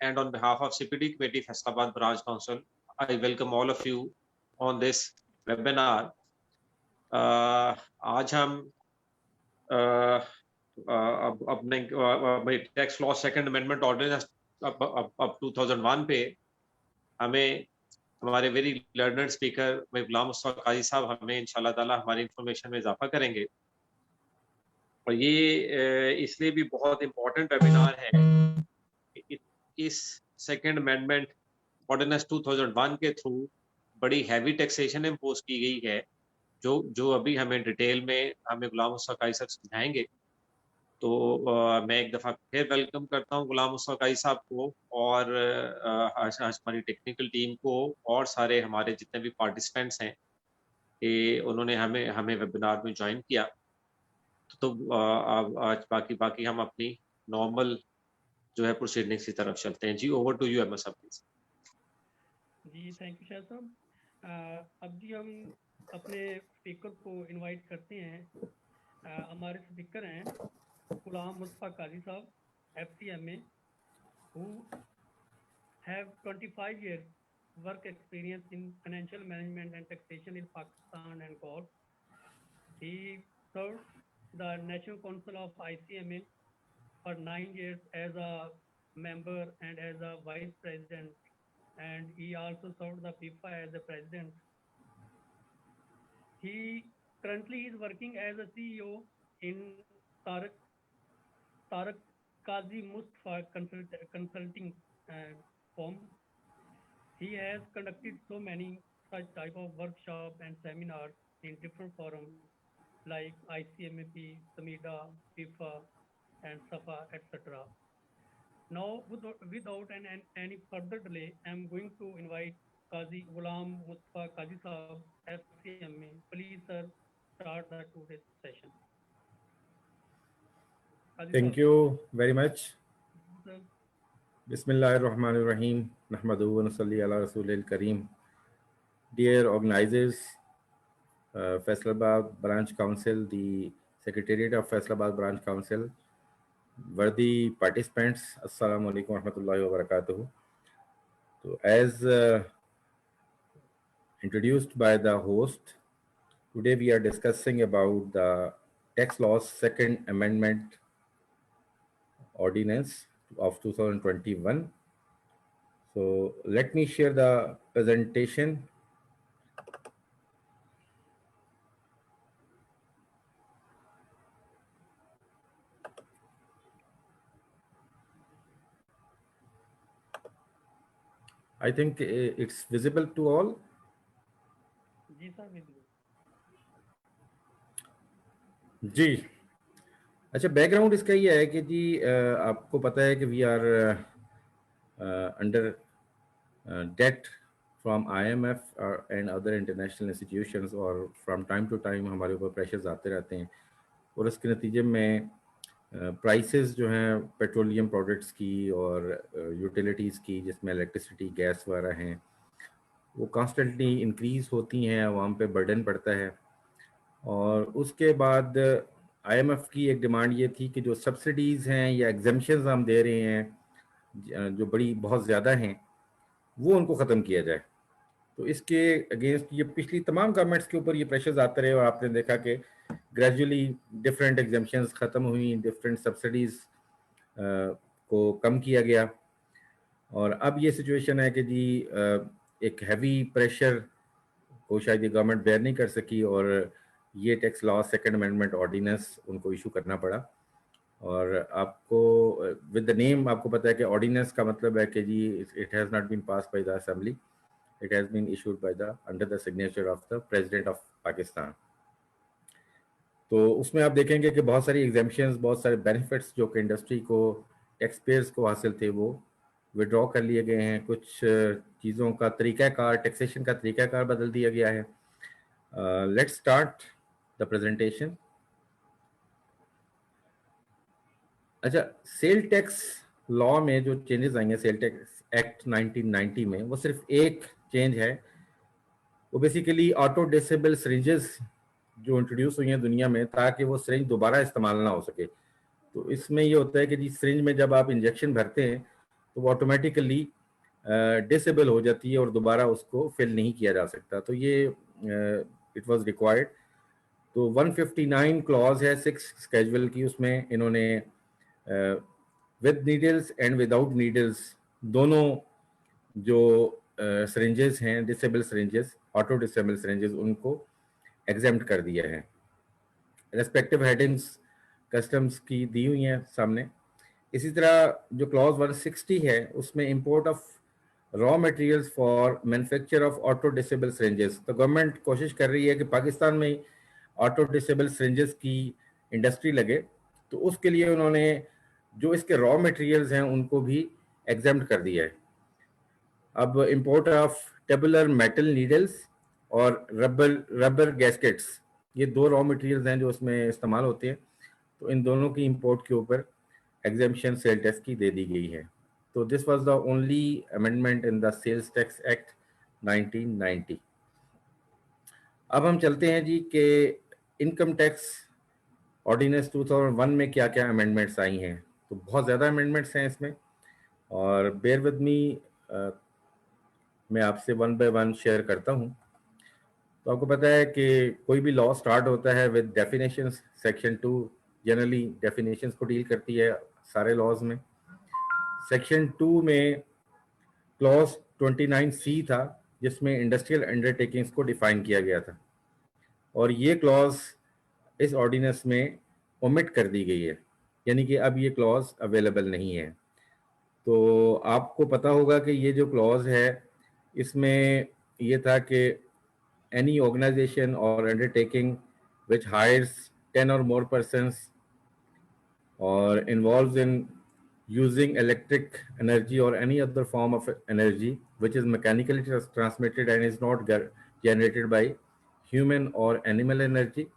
and on behalf of CPD Committee, Faisalabad Branch Council, I welcome all of you on this webinar. आज हम अपने tax law second amendment ordinance अब 2001 पे हमें हमारे very learned speaker Ghulam Mustafa Qazi साहब हमें इंशाल्लाह ताला हमारी इंफॉर्मेशन में इजाफा करेंगे। और ये इसलिए भी बहुत इम्पोर्टेंट वेबिनार है, इस सेकंड अमेंडमेंट ऑर्डिनेंस 2001 के थ्रू बड़ी हैवी टैक्सेशन इम्पोज की गई है, जो अभी हमें डिटेल में हमें गुलाम मुस्तफा काजी साहब समझाएंगे। तो मैं एक दफ़ा फिर वेलकम करता हूँ गुलाम मुस्तफा काजी साहब को और हमारी टेक्निकल टीम को और सारे हमारे जितने भी पार्टिसिपेंट्स हैं कि उन्होंने हमें वेबिनार में ज्वाइन किया। तो आज बाकी हम अपनी नॉर्मल जो है प्रोसीडिंग्स की तरफ चलते हैं। जी, ओवर टू यू अहमद साहब प्लीज। जी थैंक यू शाह साहब। अब जी हम अपने स्पीकर को इनवाइट करते हैं। हमारे स्पीकर हैं गुलाम मुस्तफा काजी साहब, FCMA, who have 25 years work experience in financial management and taxation in Pakistan and Gulf. He served the National Council of ICMA for 9 years as a member and as a vice president, and he also served the FIFA as a president. He currently is working as a CEO in Tariq Kazi Mustafa consulting firm. He has conducted so many such type of workshop and seminars in different forums like ICMAP, SAMIDA, FIFA, and SAFA, etc. Now, without any further delay, I am going to invite Qazi Ghulam Mustafa Qazi Sahab, FCMA. Please, sir, start the today's session. Qazi Thank Sahab. you very much. Sir. Bismillahirrahmanirrahim. Nahmadu wa nusalli ala Rasulil Kareem. Dear organizers, Faisalabad Branch Council, the Secretariat of Faisalabad Branch Council, worthy participants, Assalamu alaikum wa rahmatullahi wa barakatuhu. So, as introduced by the host, today we are discussing about the Tax Laws Second Amendment Ordinance of 2021. So let me share the presentation. I think it's visible to all. जी sir visible. जी, अच्छा, background इसका ये है कि जी आपको पता है कि we are under debt from IMF and other international institutions, और फ्रॉम टाइम टू टाइम हमारे ऊपर प्रेशर्स आते रहते हैं, और इसके नतीजे में प्राइसेस जो हैं पेट्रोलियम प्रोडक्ट्स की और यूटिलिटीज़ की, जिसमें इलेक्ट्रिसिटी, गैस वगैरह हैं, वो कॉन्स्टेंटली इंक्रीज़ होती हैं, आवाम पे बर्डन पड़ता है। और उसके बाद IMF की एक डिमांड ये थी कि जो सब्सिडीज़ हैं या एग्जम्पशंस हम दे रहे हैं जो बहुत ज़्यादा हैं, वो उनको ख़त्म किया जाए। तो इसके अगेंस्ट ये पिछली तमाम गवर्नमेंट्स के ऊपर ये प्रेशर्स आते रहे, और आपने देखा कि ग्रेजुअली डिफरेंट एग्जम्पशंस ख़त्म हुई, डिफरेंट सब्सिडीज़ को कम किया गया। और अब ये सिचुएशन है कि जी एक हैवी प्रेशर को शायद ये गवर्नमेंट बेयर नहीं कर सकी, और ये tax law second amendment ordinance उनको इशू करना पड़ा। और आपको विद द नेम आपको पता है कि ऑर्डिनेंस का मतलब है कि जी it has not been pass by the assembly, it has been issued by the under the signature of the president of Pakistan. तो उसमें आप देखेंगे कि बहुत सारी एग्जेम्पशंस, बहुत सारे बेनिफिट्स जो कि इंडस्ट्री को, टैक्स पेयर्स को हासिल थे, वो विड्रॉ कर लिए गए हैं। कुछ चीज़ों का तरीक़ाकार, टैक्सेशन का तरीक़ाकार बदल दिया गया है। Let's start the presentation. अच्छा, सेल टैक्स लॉ में जो चेंजेस आई हैं, सेल टैक्स एक्ट 1990 में, वो सिर्फ एक चेंज है। वो बेसिकली ऑटो डिसेबल सिरिंजेस जो इंट्रोड्यूस हुई हैं दुनिया में, ताकि वो सिरिंज दोबारा इस्तेमाल ना हो सके। तो इसमें ये होता है कि जी सिरिंज में जब आप इंजेक्शन भरते हैं तो वो ऑटोमेटिकली डिसेबल हो जाती है और दोबारा उसको फिल नहीं किया जा सकता। तो ये इट वाज रिक्वायर्ड। तो 159 क्लॉज है 6 स्केजुअल की, उसमें इन्होंने with needles and without needles दोनों जो सिरिंजेस हैं, disable syringes, auto disable syringes, उनको एग्जेम्प्ट कर दिया है। रेस्पेक्टिव हेडिंग्स कस्टम्स की दी हुई हैं सामने। इसी तरह जो क्लॉज 160 है उसमें import of raw materials for manufacture of auto disable syringes. तो गवर्नमेंट कोशिश कर रही है कि पाकिस्तान में ऑटो डिसेबल सिरिंजेस की इंडस्ट्री लगे, तो उसके लिए उन्होंने जो इसके रॉ मटेरियल्स हैं उनको भी एग्जेम्प्ट कर दिया है। अब import of tabular metal needles और रबर गैस्केट्स, ये 2 रॉ मटेरियल्स हैं जो उसमें इस्तेमाल होते हैं, तो इन दोनों की इंपोर्ट के ऊपर एग्जेम्पशन सेल टैक्स की दे दी गई है। तो this was the only amendment in the sales tax act 1990। अब हम चलते हैं जी कि इनकम टैक्स ऑर्डिनेंस 2001 में क्या क्या अमेंडमेंट्स आई हैं। तो बहुत ज़्यादा अमेंडमेंट्स हैं इसमें, और बेयर विद मी, मैं आपसे वन बाय वन शेयर करता हूँ। तो आपको पता है कि कोई भी लॉ स्टार्ट होता है with definitions. Section 2 generally definitions को डील करती है सारे लॉज में। सेक्शन 2 में क्लॉज 29C था जिसमें इंडस्ट्रियल अंडरटेकिंग्स को डिफाइन किया गया था, और ये क्लॉज इस ऑर्डिनेंस में ओमिट कर दी गई है, यानी कि अब ये क्लॉज अवेलेबल नहीं है। तो आपको पता होगा कि ये जो क्लॉज है इसमें ये था कि एनी ऑर्गेनाइजेशन और undertaking which hires 10 or more persons or involves in using electric energy or any other form of energy which is mechanically transmitted and is not generated by human or animal energy,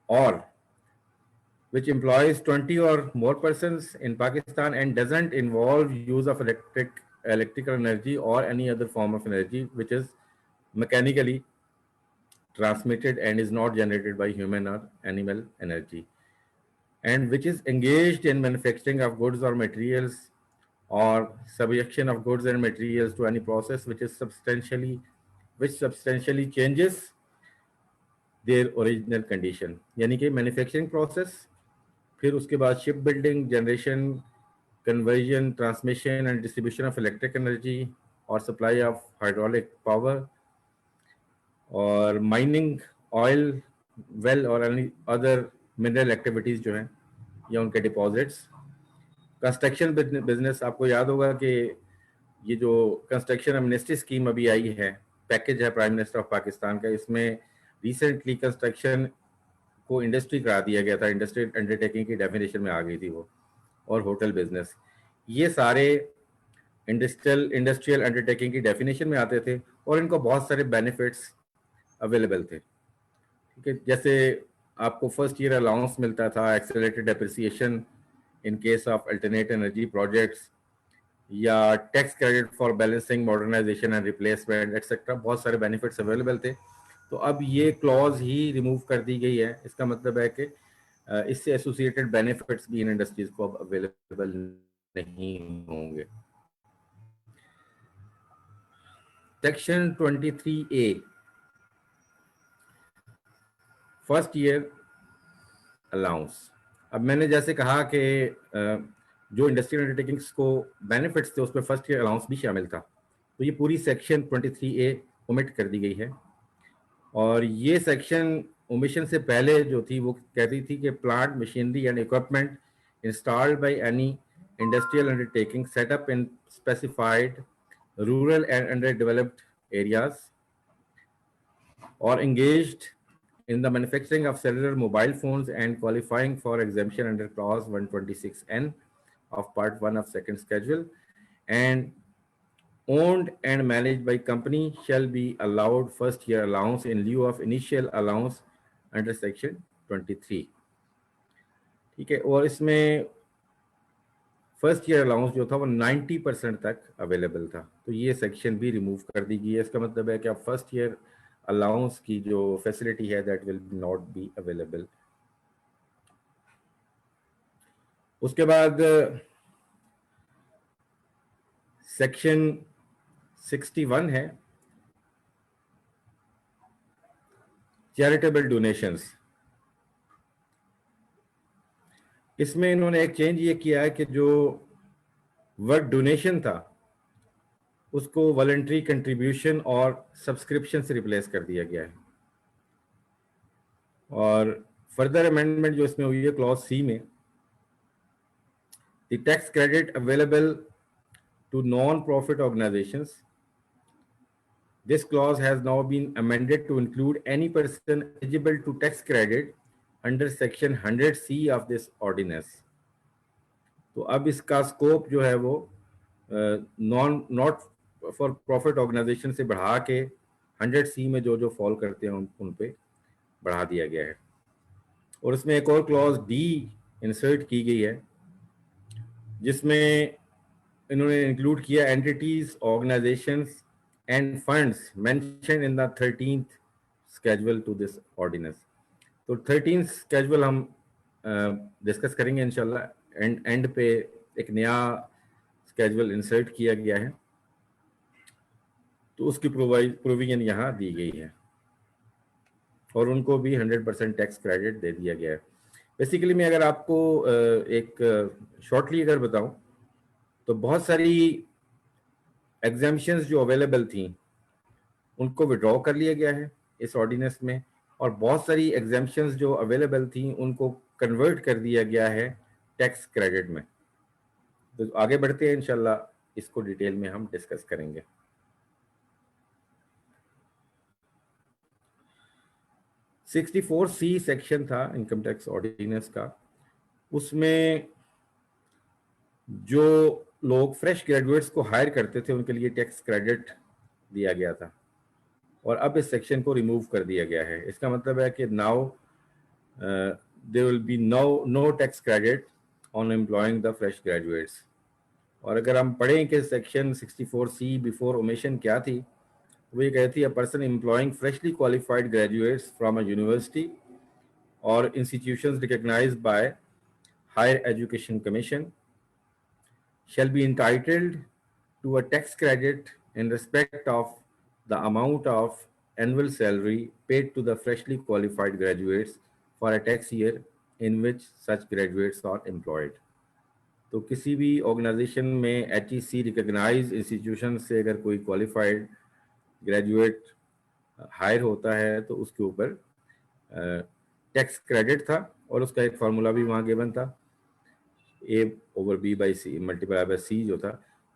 or which employs 20 or more persons in Pakistan and doesn't involve use of electrical energy or any other form of energy which is mechanically transmitted and is not generated by human or animal energy, and which is engaged in manufacturing of goods or materials or subjection of goods and materials to any process which substantially changes their original condition। यानी कि manufacturing process, फिर उसके बाद ship building, generation, conversion, transmission and distribution of electric energy और supply of hydraulic power, और mining, oil well और any other mineral activities जो हैं या उनके डिपॉजिट्स। कंस्ट्रक्शन बिजनेस, आपको याद होगा कि ये जो कंस्ट्रक्शन एमनेस्टी स्कीम अभी आई है, पैकेज है प्राइम मिनिस्टर ऑफ पाकिस्तान का, इसमें रिसेंटली कंस्ट्रक्शन को इंडस्ट्री करा दिया गया था, इंडस्ट्रियल अंडरटेकिंग की डेफिनेशन में आ गई थी वो, और होटल बिजनेस, ये सारे इंडस्ट्रियल अंडरटेकिंग की डेफिनेशन में आते थे और इनको बहुत सारे बेनिफिट्स अवेलेबल थे। ठीक है, जैसे आपको फर्स्ट ईयर अलाउंस मिलता था, accelerated depreciation in case of alternate energy projects, या tax credit for balancing, modernisation and replacement etcetera, बहुत सारे बेनिफिट्स अवेलेबल थे। तो अब ये क्लॉज ही रिमूव कर दी गई है। इसका मतलब है कि इससे एसोसिएटेड बेनिफिट्स भी इन इंडस्ट्रीज को अब अवेलेबल नहीं होंगे। Section 23A, first year allowance. अब मैंने जैसे कहा कि जो इंडस्ट्रियल अंडरटेकिंग्स को बेनिफिट्स थे उसमें फर्स्ट ईयर अलाउंस भी शामिल था, तो ये पूरी सेक्शन 23A ओमिट कर दी गई है। और ये सेक्शन ओमिशन से पहले जो थी वो कहती थी कि plant, machinery and equipment installed by any industrial undertaking set up in specified rural and under developed areas और engaged in the manufacturing of cellular mobile phones and qualifying for exemption under clause 126N of part 1 of second schedule and owned and managed by company shall be allowed first year allowance in lieu of initial allowance under section 23। ठीक है, और इसमें first year allowance जो था वो 90% तक available था, तो ये सेक्शन भी रिमूव कर दी गई है। इसका मतलब है कि अब फर्स्ट ईयर अलाउंस की जो फैसिलिटी है that will not be available. उसके बाद सेक्शन 61 है चैरिटेबल डोनेशंस। इसमें इन्होंने एक चेंज ये किया है कि जो वर्ड डोनेशन था उसको वॉलंटरी कंट्रीब्यूशन और सब्सक्रिप्शन से रिप्लेस कर दिया गया है। और फर्दर अमेंडमेंट जो इसमें हुई है क्लॉज सी में, the tax credit available to non profit organisations, this clause has now been amended to include any person eligible to tax credit under section 100C of this ordinance। तो अब इसका scope जो है वो not for profit organisation से बढ़ा के 100C में जो जो फॉल करते हैं उन पे बढ़ा दिया गया है। और इसमें एक और क्लॉज डी इंसर्ट की गई है जिसमें इन्होंने इंक्लूड किया entities, organisations and funds mentioned in the 13th schedule to this ordinance। तो 13th schedule हम डिस्कस करेंगे इंशाल्लाह। एंड पे एक नया schedule इंसर्ट किया गया है तो उसकी प्रोविजन यहाँ दी गई है और उनको भी 100% टैक्स क्रेडिट दे दिया गया है। बेसिकली मैं अगर आपको एक शॉर्टली अगर बताऊं तो बहुत सारी एग्जामिशंस जो अवेलेबल थी उनको विड्रॉ कर लिया गया है इस ऑर्डिनेंस में, और बहुत सारी एग्जामिशंस जो अवेलेबल थी उनको कन्वर्ट कर दिया गया है टैक्स क्रेडिट में। तो आगे बढ़ते हैं इंशाल्लाह, इसको डिटेल में हम डिस्कस करेंगे। सी सेक्शन था इनकम टैक्स ऑर्डिनेंस का, उसमें जो लोग फ्रेश ग्रेजुएट्स को हायर करते थे उनके लिए टैक्स क्रेडिट दिया गया था और अब इस सेक्शन को रिमूव कर दिया गया है। इसका मतलब है कि now there will be no tax credit on employing the fresh graduates. और अगर हम पढ़ें कि सेक्शन 64C बिफोर ओमिशन क्या थी, वो ये कहती है, a person employing freshly qualified graduates from a university or institutions recognised by higher education commission shall be entitled to a tax credit in respect of the amount of annual salary paid to the freshly qualified graduates for a tax year in which such graduates are employed। तो किसी भी organisation में HEC recognise institution से अगर कोई qualified graduate higher होता है तो उसके ऊपर टैक्स क्रेडिट था और उसका एक फार्मूला भी वहाँ गिवन था, A/B/C मल्टीप्लाई बाय C जो था।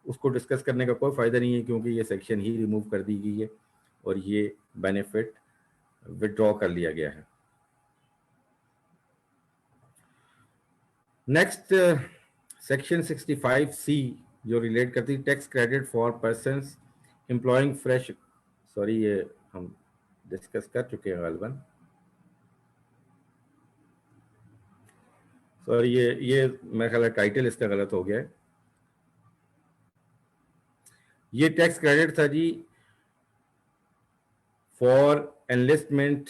उसको डिस्कस करने का कोई फायदा नहीं है क्योंकि ये सेक्शन ही रिमूव कर दी गई है और ये बेनिफिट विड्रॉ कर लिया गया है। नेक्स्ट सेक्शन 65C जो रिलेट करती है tax credit for persons employing fresh, sorry ये हम डिस्कस कर चुके हैं गालिबन, सॉरी ये मेरा ख्याल है टाइटल इसका गलत हो गया है। ये टैक्स क्रेडिट था जी for enlistment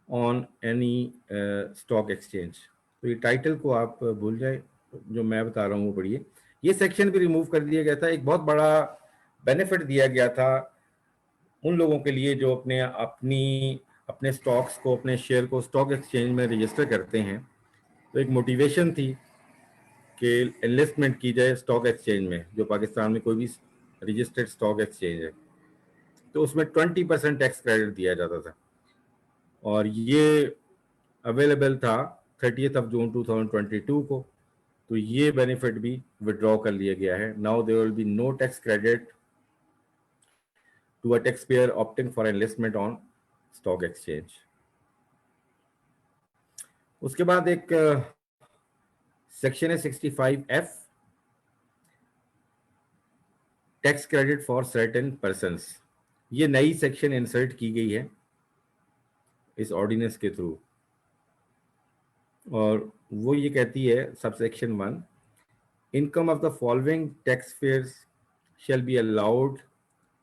on any stock exchange. तो ये टाइटल को आप भूल जाए, जो मैं बता रहा हूँ वो पढ़िए। ये सेक्शन भी रिमूव कर दिया गया था। एक बहुत बड़ा बेनिफिट दिया गया था उन लोगों के लिए जो अपने स्टॉक्स को, अपने शेयर को स्टॉक एक्सचेंज में रजिस्टर करते हैं। तो एक मोटिवेशन थी कि इन्वेस्टमेंट की जाए स्टॉक एक्सचेंज में, जो पाकिस्तान में कोई भी रजिस्टर्ड स्टॉक एक्सचेंज है, तो उसमें 20% टैक्स क्रेडिट दिया जाता था और ये अवेलेबल था 30 जून 2022 को। तो ये बेनिफिट भी विड्रॉ कर लिया गया है। Now there will be no tax credit to a tax payer opting for investment on stock exchange. उसके बाद एक सेक्शन है 65F tax credit for certain persons. ये नई सेक्शन इंसर्ट की गई है इस ऑर्डिनेंस के थ्रू और वो ये कहती है subsection 1, income of the following tax payers shall be allowed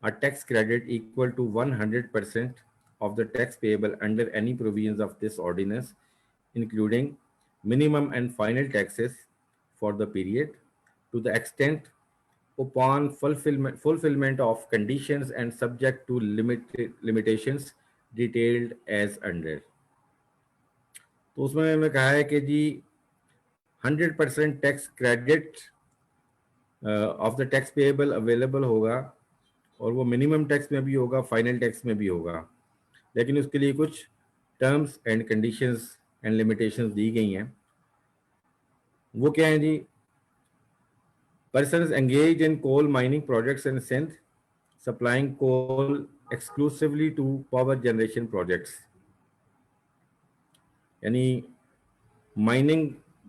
a tax credit equal to 100% of the tax payable under any provisions of this ordinance, including minimum and final taxes for the period, to the extent upon fulfillment of conditions and subject to limitations detailed as under। तो उसमें मैंने कहा है कि जी 100% tax credit of the tax payable available होगा, और वो minimum tax में भी होगा, फाइनल टैक्स में भी होगा, लेकिन उसके लिए कुछ terms and conditions and limitations दी गई हैं। वो क्या है जी? Persons engaged in coal mining projects in Sindh, supplying coal exclusively to power generation projects। यानी माइनिंग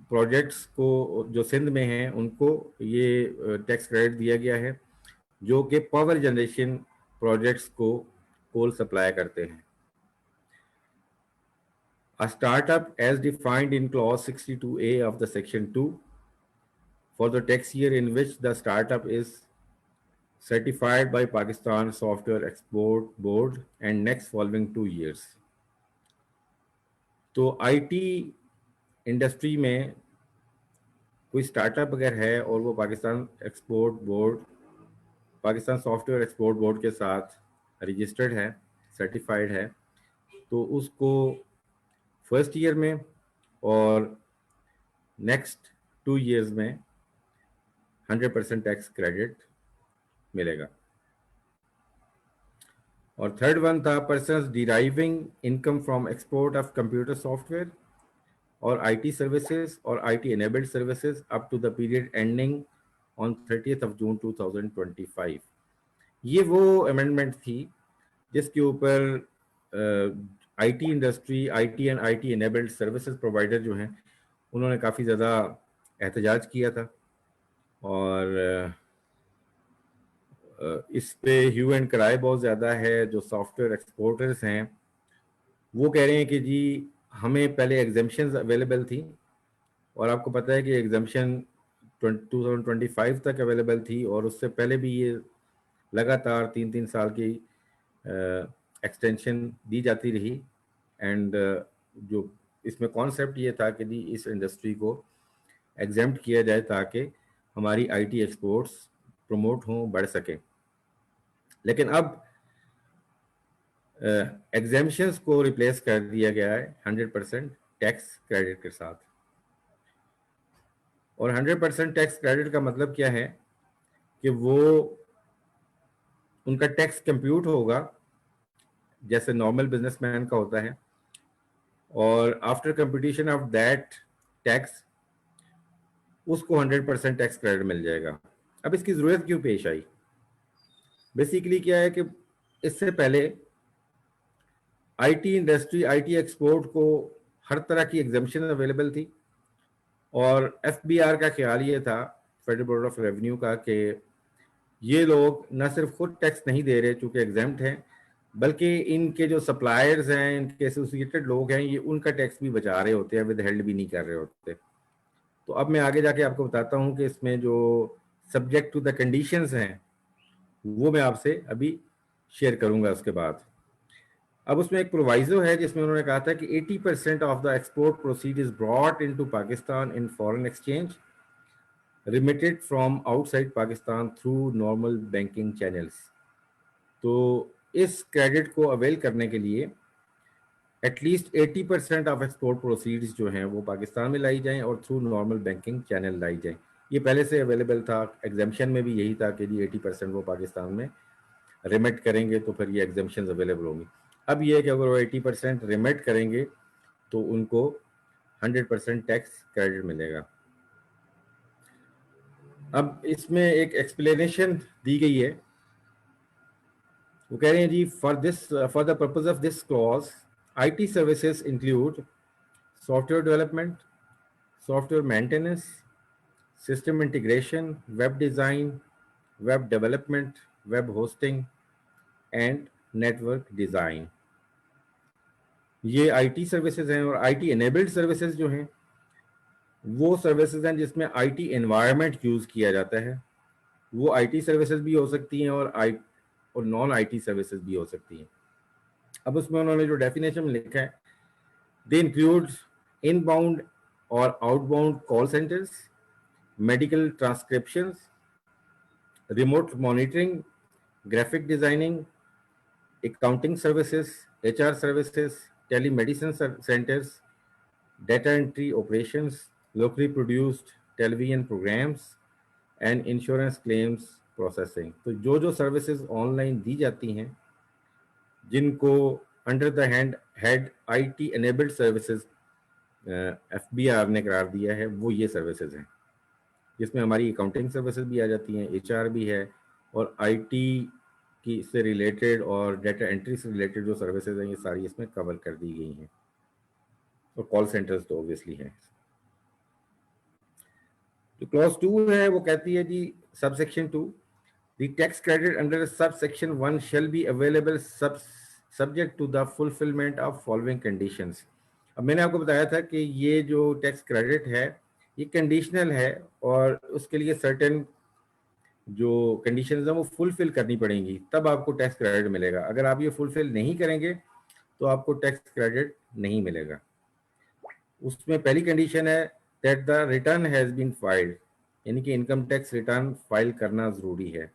प्रोजेक्ट्स को जो सिंध में हैं उनको ये टैक्स क्रेडिट दिया गया है जो कि पावर जनरेशन प्रोजेक्ट्स को कोल सप्लाई करते हैं। A startup as defined in clause 62A of the section 2 for the tax year in which the startup is certified by Pakistan Software Export Board and next following 2 years। तो IT industry में कोई startup अगर है और वो Pakistan software export board के साथ registered है, सर्टिफाइड है, तो उसको फर्स्ट ईयर में और नेक्स्ट 2 years में 100% टैक्स क्रेडिट मिलेगा। और थर्ड वन था persons deriving income from export of computer software और आईटी सर्विसेज और IT enabled services up to the period ending on 30th of June 2025। ये वो अमेंडमेंट थी जिसके ऊपर IT industry, IT and IT enabled services provider जो हैं उन्होंने काफ़ी ज़्यादा एहतजाज किया था, और इस पे ह्यू एंड क्राई बहुत ज़्यादा है। जो सॉफ्टवेयर एक्सपोर्टर्स हैं वो कह रहे हैं कि जी हमें पहले एग्जेम्पशंस अवेलेबल थी, और आपको पता है कि एग्जेम्पशन 2025 तक अवेलेबल थी, और उससे पहले भी ये लगातार 3-3 साल की एक्सटेंशन दी जाती रही। एंड जो इसमें कॉन्सेप्ट ये था कि जी इस इंडस्ट्री को एग्जेम्प्ट किया जाए ताकि हमारी आईटी एक्सपोर्ट्स प्रमोट हों, बढ़ सकें। लेकिन अब एग्जेम्पशंस को रिप्लेस कर दिया गया है 100% टैक्स क्रेडिट के साथ। और 100% टैक्स क्रेडिट का मतलब क्या है कि वो उनका टैक्स कंप्यूट होगा जैसे नॉर्मल बिजनेसमैन का होता है, और after computation of that tax उसको 100% टैक्स क्रेडिट मिल जाएगा। अब इसकी ज़रूरत क्यों पेश आई? बेसिकली क्या है कि इससे पहले आईटी इंडस्ट्री, आईटी एक्सपोर्ट को हर तरह की एग्जेम्पशन अवेलेबल थी, और एफबीआर का ख्याल ये था, फेडरल बोर्ड ऑफ रेवेन्यू का, कि ये लोग न सिर्फ खुद टैक्स नहीं दे रहे चूँकि एग्जेम्प्ट हैं, बल्कि इनके जो सप्लायर्स हैं, इनके एसोसिएटेड लोग हैं, ये उनका टैक्स भी बचा रहे होते हैं, विद हेल्ड भी नहीं कर रहे होते। तो अब मैं आगे जाके आपको बताता हूँ कि इसमें जो सब्जेक्ट टू द कंडीशंस हैं वो मैं आपसे अभी शेयर करूँगा उसके बाद। अब उसमें एक प्रोवाइजो है जिसमें उन्होंने कहा था कि 80% of the export proceed is brought into Pakistan in foreign exchange remitted from outside Pakistan through normal banking channels. तो इस क्रेडिट को अवेल करने के लिए एटलीस्ट 80% ऑफ एक्सपोर्ट प्रोसीड्स जो हैं वो पाकिस्तान में लाई जाएं और थ्रू नॉर्मल बैंकिंग चैनल लाई जाएं। ये पहले से अवेलेबल था, एग्जेम्पशन में भी यही था कि जी 80% वो पाकिस्तान में रिमिट करेंगे तो फिर ये एग्जेम्पशन अवेलेबल होंगी। अब ये है कि अगर वो 80% रिमिट करेंगे तो उनको 100% टैक्स क्रेडिट मिलेगा। अब इसमें एक एक्सप्लेनेशन दी गई है, वो कह रहे हैं जी for the purpose of this clause IT services include software development, software maintenance, system integration, web design, web development, web hosting and network design। ये IT सर्विसेज हैं, और IT enabled सर्विसेज जो हैं वो सर्विसेज हैं जिसमें IT एनवायरनमेंट यूज़ किया जाता है। वो IT सर्विसेज भी हो सकती हैं और नॉन IT सर्विसेज भी हो सकती हैं। अब उसमें उन्होंने जो डेफिनेशन लिखा है, they include inbound or outbound call centers, medical transcriptions, remote monitoring, graphic designing, accounting services, HR services, telemedicine centers, data entry operations, locally produced television programs and insurance claims processing. तो जो जो services online दी जाती हैं, जिनको under the head IT enabled services FBR ने करार दिया है, वो ये सर्विसेज हैं, जिसमें हमारी अकाउंटिंग सर्विसेज भी आ जाती हैं, एचआर भी है, और आईटी की से रिलेटेड और डाटा एंट्री से रिलेटेड जो सर्विसेज हैं, ये सारी इसमें कवर कर दी गई हैं, और कॉल सेंटर्स तो ऑब्वियसली हैं। जो क्लॉज 2 है वो कहती है जी, subsection 2, the tax credit under subsection 1 shall be available subject to the fulfilment of following conditions. अब मैंने आपको बताया था कि ये जो टैक्स क्रेडिट है ये कंडीशनल है, और उसके लिए सर्टेन जो कंडीशंस हैं वो फुलफिल करनी पड़ेंगी, तब आपको टैक्स क्रेडिट मिलेगा। अगर आप ये फुलफिल नहीं करेंगे तो आपको टैक्स क्रेडिट नहीं मिलेगा। उसमें पहली कंडीशन है that the return has been filed, यानी कि इनकम टैक्स रिटर्न फाइल करना जरूरी है।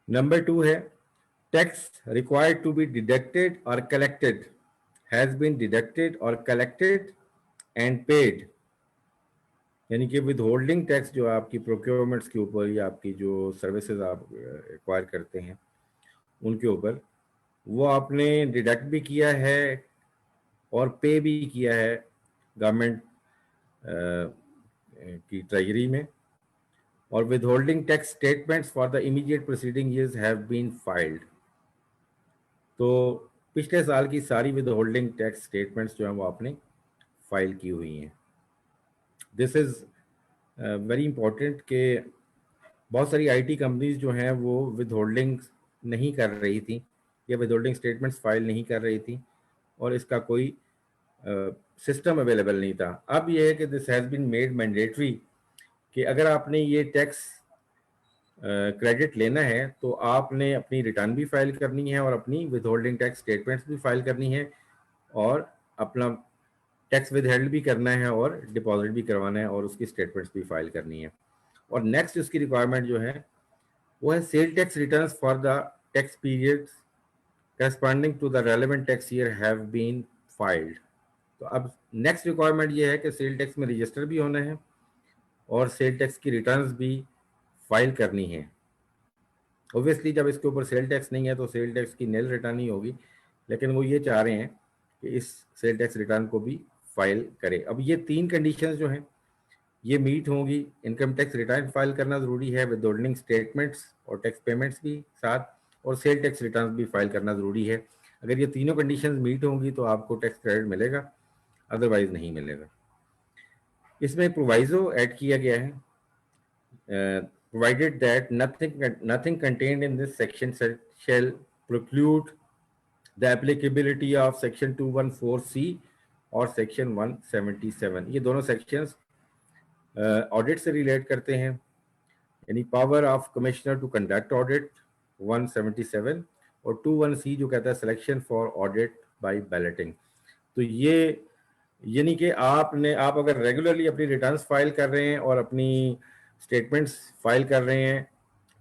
नंबर 2 है tax required to be deducted और कलेक्टेड हैज बीन डिडक्टेड और कलेक्टेड एंड पेड, यानी कि विद होल्डिंग टैक्स जो आपकी प्रोक्योरमेंट्स के ऊपर या आपकी जो सर्विसेज आप एक्वायर करते हैं उनके ऊपर, वो आपने डिडक्ट भी किया है और पे भी किया है गवर्नमेंट की ट्रेजरी में, और withholding tax statements for the immediate proceeding years have been filed. तो पिछले साल की सारी विद होल्डिंग टैक्स स्टेटमेंट्स जो हैं वो आपने फाइल की हुई हैं। दिस इज़ वेरी इंपॉर्टेंट कि बहुत सारी आईटी कंपनीज जो हैं वो विद होल्डिंग नहीं कर रही थी या विद होल्डिंग स्टेटमेंट्स फाइल नहीं कर रही थी, और इसका कोई सिस्टम अवेलेबल नहीं था। अब ये है कि this has been made mandatory कि अगर आपने ये टैक्स क्रेडिट लेना है तो आपने अपनी रिटर्न भी फाइल करनी है और अपनी विद होल्डिंग टैक्स स्टेटमेंट्स भी फाइल करनी है, और अपना टैक्स विद हेल्ड भी करना है और डिपॉजिट भी करवाना है और उसकी स्टेटमेंट्स भी फाइल करनी है। और नेक्स्ट उसकी रिक्वायरमेंट जो है वो है sale tax returns for the tax periods corresponding to the relevant tax year have been filed. तो अब नेक्स्ट रिक्वायरमेंट ये है कि सेल टैक्स में रजिस्टर भी होना है और सेल टैक्स की रिटर्न्स भी फाइल करनी है। ऑब्वियसली जब इसके ऊपर सेल टैक्स नहीं है तो सेल टैक्स की नील रिटर्न ही होगी, लेकिन वो ये चाह रहे हैं कि इस सेल टैक्स रिटर्न को भी फाइल करें। अब ये 3 कंडीशंस जो हैं ये मीट होंगी। इनकम टैक्स रिटर्न फाइल करना ज़रूरी है विद होल्डिंग स्टेटमेंट्स और टैक्स पेमेंट्स भी साथ, और सेल टैक्स रिटर्न भी फाइल करना ज़रूरी है। अगर ये तीनों कंडीशंस मीट होंगी तो आपको टैक्स क्रेडिट मिलेगा, अदरवाइज नहीं मिलेगा। इसमें प्रोवाइजो ऐड किया गया है, provided that nothing contained in this section shall preclude the applicability of section 214C और section 177। ये दोनों sections ऑडिट से रिलेट करते हैं, यानी power of commissioner to conduct audit 177 और 21C जो कहता है selection for audit by balloting. तो ये यानी कि आप अगर रेगुलरली अपनी रिटर्न्स फाइल कर रहे हैं और अपनी स्टेटमेंट्स फाइल कर रहे हैं,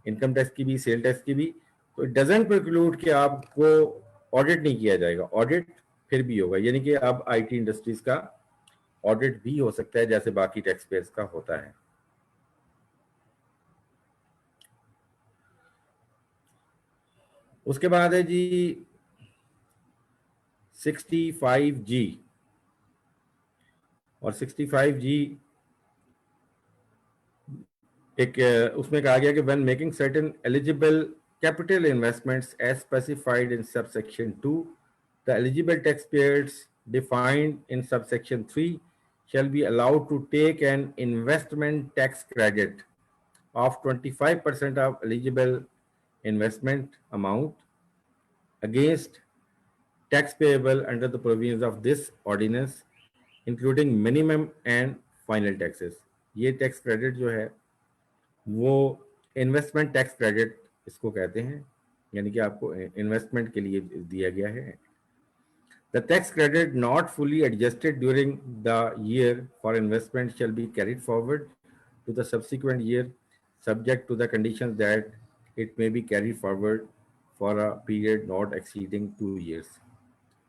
इनकम टैक्स की भी सेल टैक्स की भी, तो इट डजंट प्रिक्लूड कि आपको ऑडिट नहीं किया जाएगा, ऑडिट फिर भी होगा। यानी कि अब आईटी इंडस्ट्रीज का ऑडिट भी हो सकता है जैसे बाकी टैक्स पेयर्स का होता है। उसके बाद है जी 65G, और 65G एक उसमें कहा गया कि when making certain eligible capital investments as specified in subsection 2 the eligible tax payers defined in subsection 3 shall be allowed to take an investment tax credit of 25% of eligible investment amount against tax payable under the provisions of this ordinance including minimum and final taxes। ये tax credit जो है वो investment tax credit इसको कहते हैं, यानी कि आपको इन्वेस्टमेंट के लिए दिया गया है। The tax credit not fully adjusted during the year for investment shall be carried forward to the subsequent year subject to the conditions that it may be carried forward for a period not exceeding 2 years.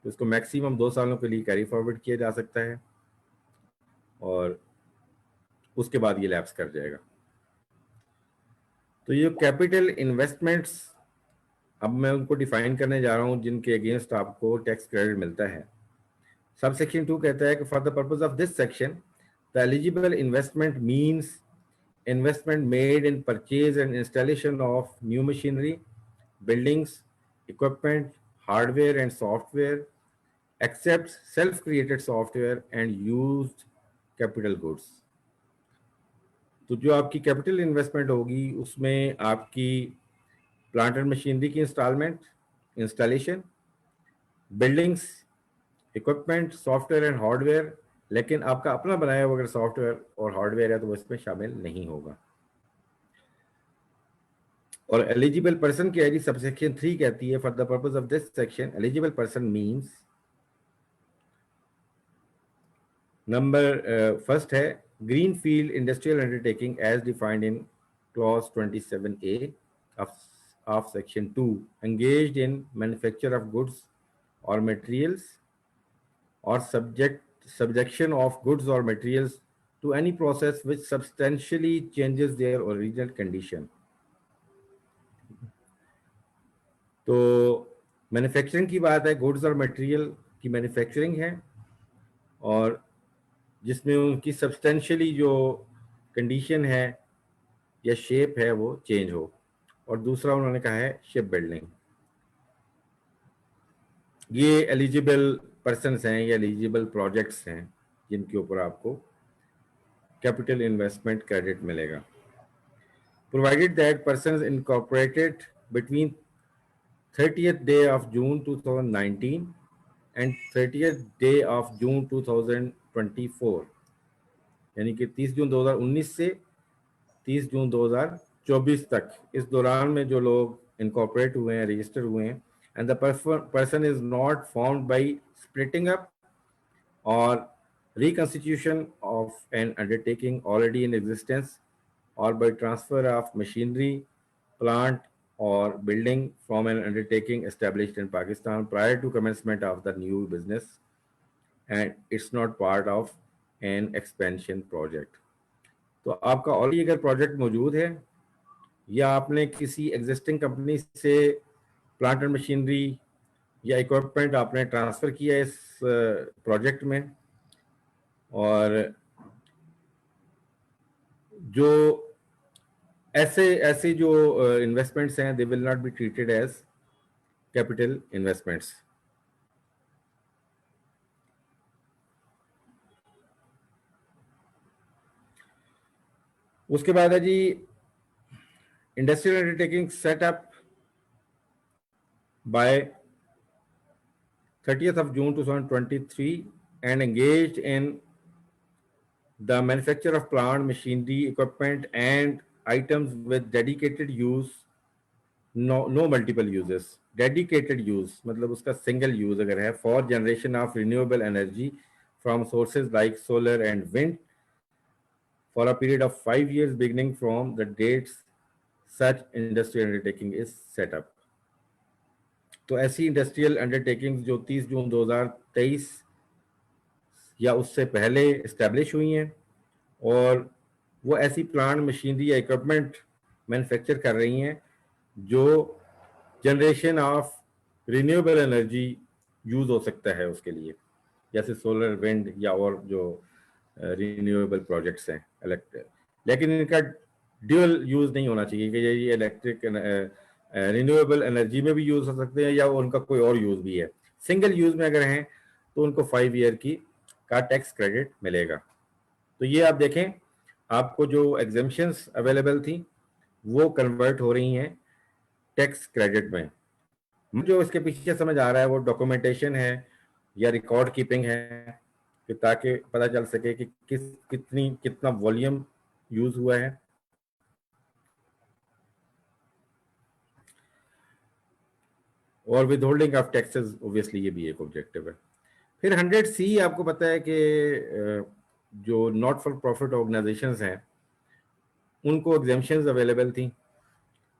तो इसको maximum 2 सालों के लिए carry forward किया जा सकता है और उसके बाद ये लैप्स कर जाएगा। तो ये कैपिटल इन्वेस्टमेंट्स अब मैं उनको डिफाइन करने जा रहा हूँ जिनके अगेंस्ट आपको टैक्स क्रेडिट मिलता है। सब सेक्शन 2 कहता है कि for the purpose of this section the eligible investment means investment made in purchase and installation of new machinery, buildings, equipment, hardware and software, except self-created software and used capital goods. तो जो आपकी capital investment होगी उसमें आपकी plant and machinery की installation, buildings, equipment, software and hardware, लेकिन आपका अपना बनाया हुआ अगर सॉफ्टवेयर और हार्डवेयर है तो वो इसमें शामिल नहीं होगा। और एलिजिबल पर्सन की आईडी सबसेक्शन 3 कहती है for the purpose of this section eligible person means number first है green field industrial undertaking as defined in clause 27A of section 2 engaged in manufacture of goods और materials और subjection of goods or materials to any process which substantially changes their original condition. तो manufacturing की बात है, goods और material की manufacturing है और जिसमें उनकी सब्सटेंशियली जो कंडीशन है या शेप है वो चेंज हो। और दूसरा उन्होंने कहा है शिप बिल्डिंग। ये एलिजिबल पर्सन्स हैं या एलिजिबल प्रोजेक्ट्स हैं जिनके ऊपर आपको कैपिटल इन्वेस्टमेंट क्रेडिट मिलेगा। Provided that persons incorporated between 30th day of June 2019 and 30th day of June 2024, यानी कि 30 जून 2019 से 30 जून 2024 तक, इस दौरान में जो लोग इनकॉर्पोरेट हुए हैं, रजिस्टर हुए हैं, and the person is not formed by splitting up or reconstitution of an undertaking already in existence or by transfer of machinery, plant or building from an undertaking established in Pakistan prior to commencement of the new business and it's not part of an expansion project. तो आपका already अगर project मौजूद है या आपने किसी existing company से plant and machinery या इक्विपमेंट आपने ट्रांसफ़र किया इस प्रोजेक्ट में और जो ऐसे जो इन्वेस्टमेंट्स हैं they will not be treated as capital investments. उसके बाद है जी industrial undertaking setup by 30th of June 2023 and engaged in the manufacture of plant, machinery, equipment and items with dedicated use, no multiple uses. Dedicated use मतलब उसका single use अगर है for generation of renewable energy from sources like solar and wind for a period of 5 years beginning from the dates such industrial undertaking is set up. तो ऐसी industrial undertakings जो 30 जून 2023 या उससे पहले इस्टेब्लिश हुई हैं और वो ऐसी प्लांट, मशीनरी या इक्विपमेंट मैन्युफैक्चर कर रही हैं जो generation of renewable energy use हो सकता है उसके लिए, जैसे सोलर, विंड या और जो रिन्यूएबल प्रोजेक्ट्स हैं इलेक्ट्रिक, लेकिन इनका ड्यूअल यूज़ नहीं होना चाहिए कि ये इलेक्ट्रिक रिन्यूएबल एनर्जी में भी यूज़ हो सकते हैं या उनका कोई और यूज़ भी है। सिंगल यूज़ में अगर हैं तो उनको 5 ईयर का टैक्स क्रेडिट मिलेगा। तो ये आप देखें, आपको जो एग्जेम्पशंस अवेलेबल थी वो कन्वर्ट हो रही हैं टैक्स क्रेडिट में। जो इसके पीछे समझ आ रहा है वो डॉक्यूमेंटेशन है या रिकॉर्ड कीपिंग है कि ताकि पता चल सके कि कितना वॉल्यूम यूज़ हुआ है। और with holding of taxes obviously ये भी एक ऑब्जेक्टिव है। फिर 100C आपको पता है कि जो नॉट फॉर प्रॉफिट ऑर्गेनाइजेशंस हैं उनको एग्जेम्पशंस अवेलेबल थी।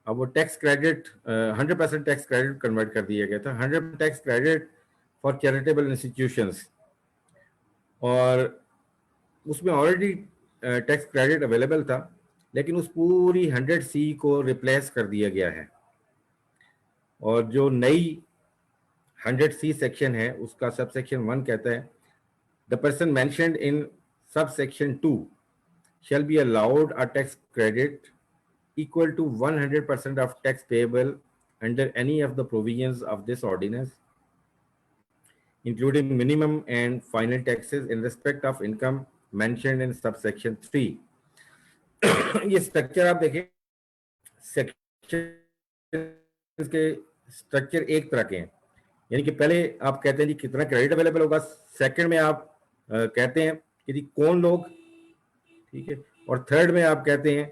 अब वो tax credit 100% tax credit convert कर दिया गया था, 100% tax credit for charitable institutions, और उसमें ऑलरेडी टैक्स क्रेडिट अवेलेबल था, लेकिन उस पूरी 100C को रिप्लेस कर दिया गया है। और जो नई 100C सेक्शन है उसका सब सेक्शन 1 कहता है the person mentioned in sub section 2 shall be allowed a tax credit equal to 100% of tax payable under any of the provisions of this ordinance, including minimum and final taxes in respect of income mentioned in subsection 3. ये structure आप देखें, section के structure एक तरह के हैं, यानी कि पहले आप कहते हैं जी कितना क्रेडिट अवेलेबल होगा, सेकंड में आप कहते हैं कि जी कौन लोग, ठीक है, और थर्ड में आप कहते हैं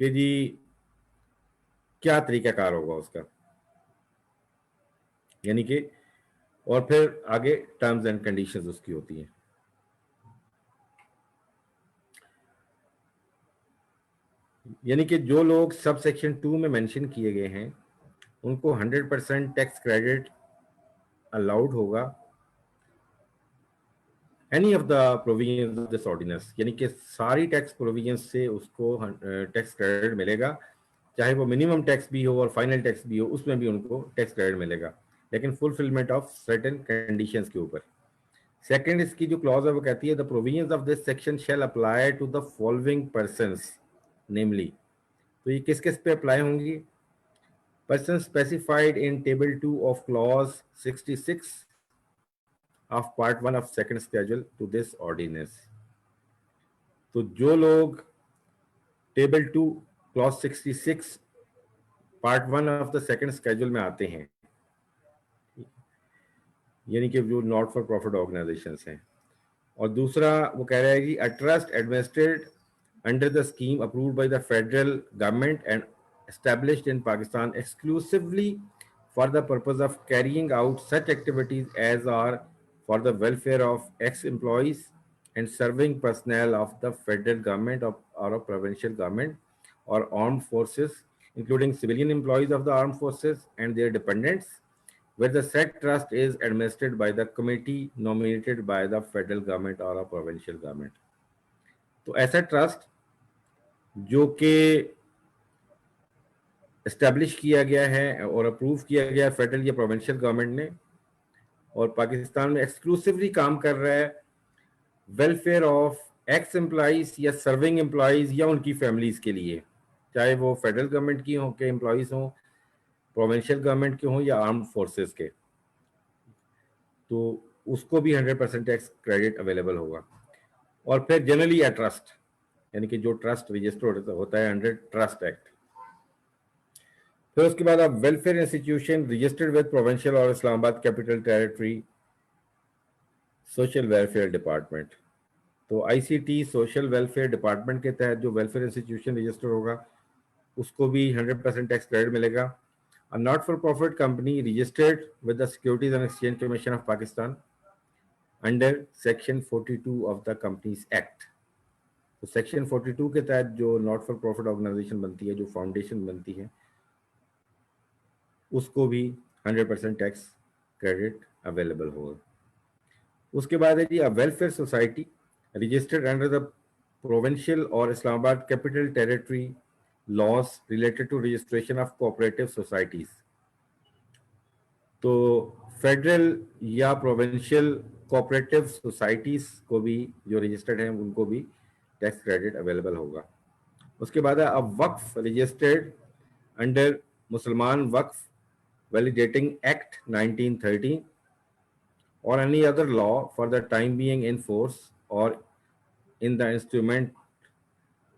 कि जी क्या तरीकाकार होगा उसका, यानी कि, और फिर आगे टर्म्स एंड कंडीशंस उसकी होती हैं। यानी कि जो लोग सब सेक्शन 2 में मेंशन किए गए हैं उनको 100% टैक्स क्रेडिट अलाउड होगा any of the provisions of this ordinance, यानी कि सारी टैक्स प्रोविजंस से उसको टैक्स क्रेडिट मिलेगा, चाहे वो मिनिमम टैक्स भी हो और फाइनल टैक्स भी हो, उसमें भी उनको टैक्स क्रेडिट मिलेगा, लेकिन फुलफिलमेंट ऑफ सर्टेन कंडीशंस के ऊपर। सेकंड इसकी जो क्लॉज है वो कहती है the provisions of this section shall apply to the following persons, namely, तो ये किस किस पे अप्लाई होंगी? Person specified in table 2 of clause 66 of part 1 of second schedule to this ordinance. तो जो लोग table 2 clause 66 part 1 of the second schedule में आते हैं, यानी कि जो नॉट फॉर प्रॉफिट ऑर्गेनाइजेशंस हैं, और दूसरा वो कह रहा है कि a trust administrated under the scheme approved by the federal government and established in Pakistan exclusively for the purpose of carrying out such activities as are for the welfare of ex-employees and serving personnel of the federal government or a provincial government or armed forces, including civilian employees of the armed forces and their dependents, where the said trust is administered by the committee nominated by the federal government or a provincial government. तो ऐसा trust जो कि establish किया गया है और approve किया गया है फेडरल या प्रोविंशियल गवर्नमेंट ने, और पाकिस्तान में एक्सक्लूसिवली काम कर रहा है वेलफेयर ऑफ एक्स एम्प्लॉइज या सर्विंग एम्प्लॉइज या उनकी फैमिलीज के लिए, चाहे वो फेडरल गवर्नमेंट की हों के एम्प्लॉइज हों, प्रोविंशियल गवर्नमेंट के हों या आर्म्ड फोर्सेस के, तो उसको भी 100% टैक्स क्रेडिट अवेलेबल होगा। और फिर जनरली अ ट्रस्ट, यानी कि जो ट्रस्ट रजिस्टर्ड होता है अंडर ट्रस्ट एक्ट। फिर उसके बाद आप welfare institution registered with provincial और Islamabad capital territory social welfare department, तो आईसीटी सोशल वेलफेयर डिपार्टमेंट के तहत जो वेलफेयर इंस्टीट्यूशन रजिस्टर होगा उसको भी 100% टैक्स क्रेडिट मिलेगा। A not for profit company registered with the securities and exchange commission of Pakistan under section 42 of the companies act, तो section 42 के तहत जो नॉट फॉर प्रॉफिट ऑर्गेनाइजेशन बनती है, जो फाउंडेशन बनती है, उसको भी 100% टैक्स क्रेडिट अवेलेबल होगा। उसके बाद है जी a welfare society registered under the provincial और Islamabad capital territory laws related to registration of cooperative societies, तो फेडरल या प्रोविंशियल कोऑपरेटिव सोसाइटीज को भी जो रजिस्टर्ड हैं उनको भी टैक्स क्रेडिट अवेलेबल होगा। उसके बाद है अब वक्फ रजिस्टर्ड अंडर मुसलमान वक्फ वैलिडेटिंग एक्ट 1913 और any other law for the time being in force और in the instrument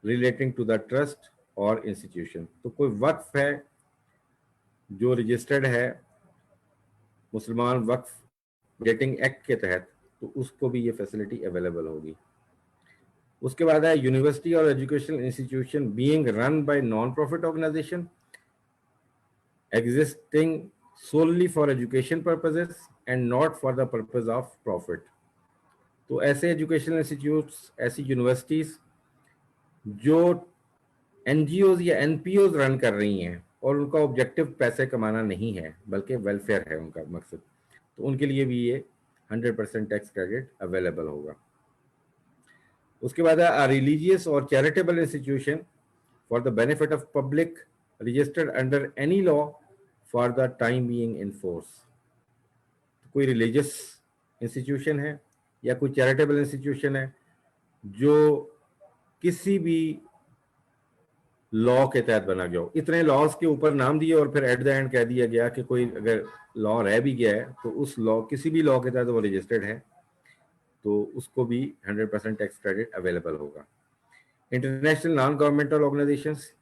relating to the trust और इंस्टीट्यूशन, तो कोई वक्फ है जो रजिस्टर्ड है मुसलमान वक्फ वैलिडेटिंग एक्ट के तहत, तो उसको भी ये फैसिलिटी अवेलेबल होगी। उसके बाद है यूनिवर्सिटी और educational institution being run by non profit organisation existing solely for education purposes and not for the purpose of profit, तो ऐसे एजुकेशनल इंस्टीट्यूट्स, ऐसी यूनिवर्सिटीज जो एनजीओज या एनपीओज रन कर रही हैं और उनका ऑब्जेक्टिव पैसे कमाना नहीं है बल्कि वेलफेयर है उनका मकसद, तो उनके लिए भी ये 100% टैक्स क्रेडिट अवेलेबल होगा। उसके बाद है रिलीजियस और charitable institution for the benefit of public registered under any law for the time being in force. कोई रिलीजियस इंस्टीट्यूशन है या कोई चैरिटेबल इंस्टीट्यूशन है जो किसी भी लॉ के तहत बना गया हो, इतने लॉज के ऊपर नाम दिए और फिर एट द एंड कह दिया गया कि कोई अगर लॉ रह भी गया है तो उस लॉ किसी भी लॉ के तहत वो रजिस्टर्ड है तो उसको भी 100% टैक्स क्रेडिट अवेलेबल होगा। International non governmental organisations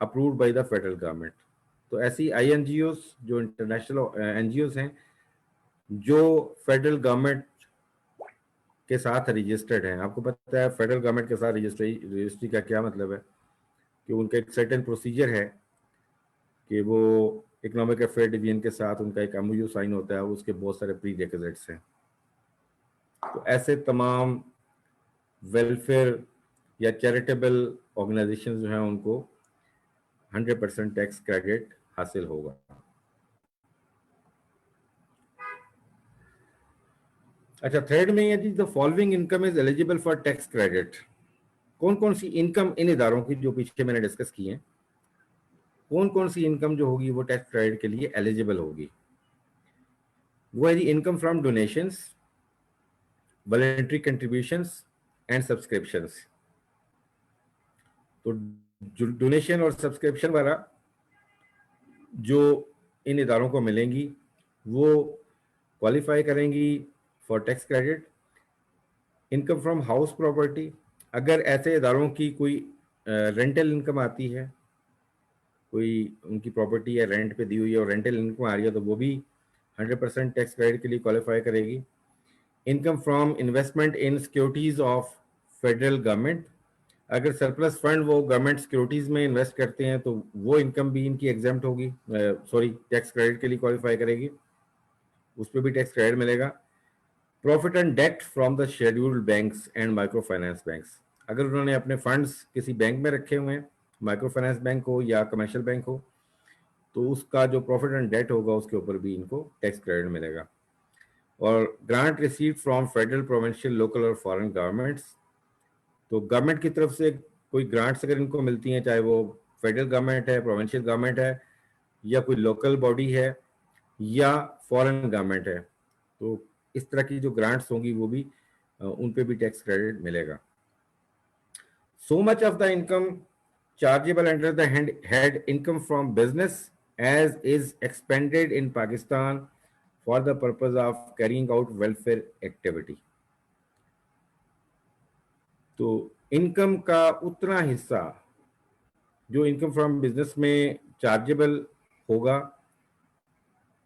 approved by the federal government, तो ऐसी INGOs जो इंटरनेशनल NGOs हैं जो फेडरल गवर्नमेंट के साथ रजिस्टर्ड हैं। आपको पता है फेडरल गवर्नमेंट के साथ रजिस्ट्री का क्या मतलब है कि उनका एक सर्टेन प्रोसीजर है कि वो इकोनॉमिक अफेयर डिवीजन के साथ उनका एक MOU साइन होता है, उसके बहुत सारे प्री रिक्विजिट्स हैं। तो ऐसे तमाम वेलफेयर या चैरिटेबल ऑर्गेनाइजेशन जो हैं उनको 100% टैक्स क्रेडिट हासिल होगा। अच्छा, थर्ड में है जी the following income is eligible for tax credit. कौन कौन सी इनकम इन इदारों की जो पीछे मैंने डिस्कस की है, कौन कौन सी इनकम जो होगी वो टैक्स क्रेडिट के लिए एलिजिबल होगी? वो है जी income from donations, voluntary contributions and subscriptions. तो डोनेशन और सब्सक्रिप्शन वाला जो इन इदारों को मिलेंगी वो क्वालिफाई करेंगी for tax credit. Income from house property, अगर ऐसे इदारों की कोई रेंटल इनकम आती है, कोई उनकी प्रॉपर्टी या रेंट पे दी हुई है और रेंटल इनकम आ रही है तो वो भी 100% टैक्स क्रेडिट के लिए क्वालिफाई करेगी। Income from investment in securities of federal government, अगर सरप्लस फंड वो गवर्नमेंट सिक्योरिटीज में इन्वेस्ट करते हैं तो वो इनकम भी इनकी एग्जेम्प्ट होगी, टैक्स क्रेडिट के लिए क्वालिफाई करेगी, उस पर भी टैक्स क्रेडिट मिलेगा। Profit and debt from the scheduled banks and micro finance banks, अगर उन्होंने अपने फंड्स किसी बैंक में रखे हुए हैं, माइक्रो फाइनेंस बैंक हो या कमर्शियल बैंक हो, तो उसका जो प्रॉफिट एंड डेट होगा उसके ऊपर भी इनको टैक्स क्रेडिट मिलेगा। और grant receive from federal, provincial, local और फॉरेन गवर्नमेंट्स, तो गवर्नमेंट की तरफ से कोई ग्रांट्स अगर इनको मिलती हैं, चाहे वो फेडरल गवर्नमेंट है, प्रोविंशियल गवर्नमेंट है या कोई लोकल बॉडी है या फॉरेन गवर्नमेंट है, तो इस तरह की जो ग्रांट्स होंगी वो भी उन पे भी टैक्स क्रेडिट मिलेगा। So much of the income chargeable under the head income from business as is expended in Pakistan for the purpose of carrying out welfare activity, तो इनकम का उतना हिस्सा जो इनकम फ्रॉम बिजनेस में चार्जेबल होगा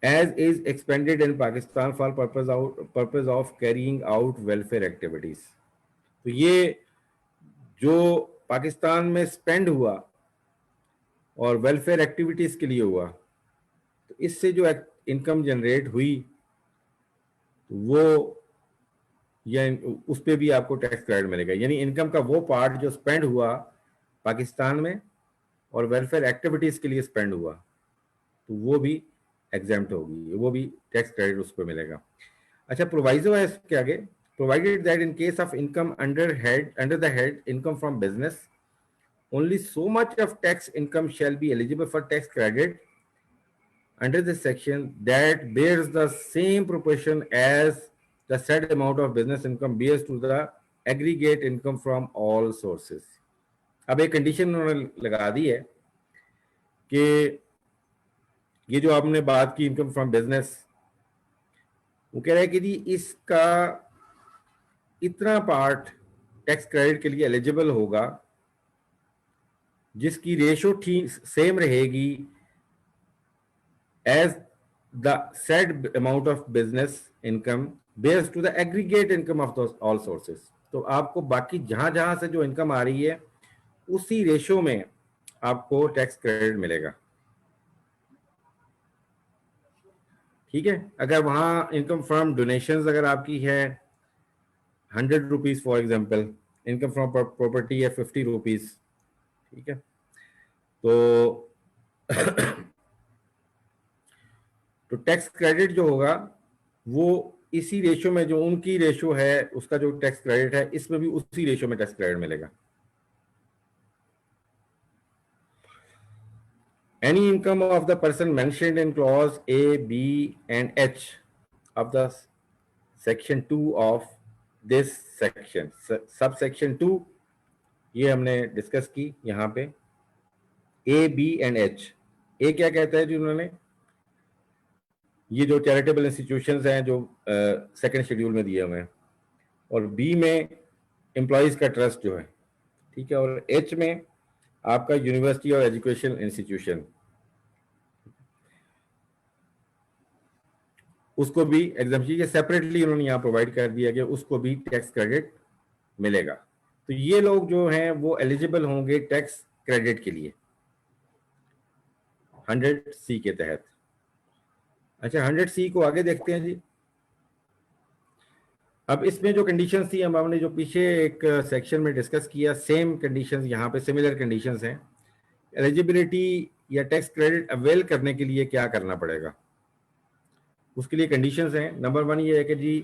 as is expended in Pakistan for purpose of carrying out welfare activities, तो ये जो पाकिस्तान में स्पेंड हुआ और वेलफेयर एक्टिविटीज के लिए हुआ, तो इससे जो इनकम जनरेट हुई वो या उस पर भी आपको टैक्स क्रेडिट मिलेगा। यानी इनकम का वो पार्ट जो स्पेंड हुआ पाकिस्तान में और वेलफेयर एक्टिविटीज के लिए स्पेंड हुआ तो वो भी एग्जेम्प्ट होगी, वो भी टैक्स क्रेडिट उसको मिलेगा। अच्छा, प्रोवाइजो है इसके आगे, provided that in case of income under the head income from business only so much of tax income shall be eligible for tax credit under this section that bears the same proportion as the said amount of business income bears to the aggregate income from all sources। अब एक condition उन्होंने लगा दी है कि ये जो आपने बात की इनकम फ्रॉम बिजनेस, वो कह रहा है कि जी इसका इतना पार्ट टैक्स क्रेडिट के लिए एलिजिबल होगा जिसकी रेशो ठीक सेम रहेगी as the said amount of business income based to the aggregate income of all sources. तो आपको बाकी जहां जहां से जो इनकम आ रही है उसी रेशो में आपको टैक्स क्रेडिट मिलेगा, ठीक है। अगर वहां इनकम फ्रॉम डोनेशंस अगर आपकी है 100 rupees for example, income from property है 50 रुपीज, ठीक है, तो तो टैक्स क्रेडिट जो होगा वो इसी रेशियो में, जो उनकी रेशियो है उसका जो टैक्स क्रेडिट है, इसमें भी उसी रेशियो में टैक्स क्रेडिट मिलेगा। Any income of the person mentioned in clause A, B, and H of the section 2 of this section, subsection 2, ये हमने डिस्कस की यहाँ पे। A, B and H, A क्या कहता है जी उन्होंने, ये जो चैरिटेबल इंस्टीट्यूशंस हैं जो सेकंड शेड्यूल में दिए हुए हैं, और B में एम्प्लॉयज का ट्रस्ट जो है, ठीक है, और H में आपका यूनिवर्सिटी और एजुकेशन इंस्टीट्यूशन, उसको भी एग्जाम्पशन के सेपरेटली उन्होंने यहाँ प्रोवाइड कर दिया कि उसको भी टैक्स क्रेडिट मिलेगा। तो ये लोग जो हैं वो एलिजिबल होंगे टैक्स क्रेडिट के लिए 100C के तहत। अच्छा, 100C को आगे देखते हैं जी। अब इसमें जो कंडीशंस थी, हम हमने जो पीछे एक सेक्शन में डिस्कस किया, सेम कंडीशंस यहाँ पे सिमिलर कंडीशंस हैं। एलिजिबिलिटी या टैक्स क्रेडिट अवेल करने के लिए क्या करना पड़ेगा, उसके लिए कंडीशंस हैं। नंबर 1 ये है कि जी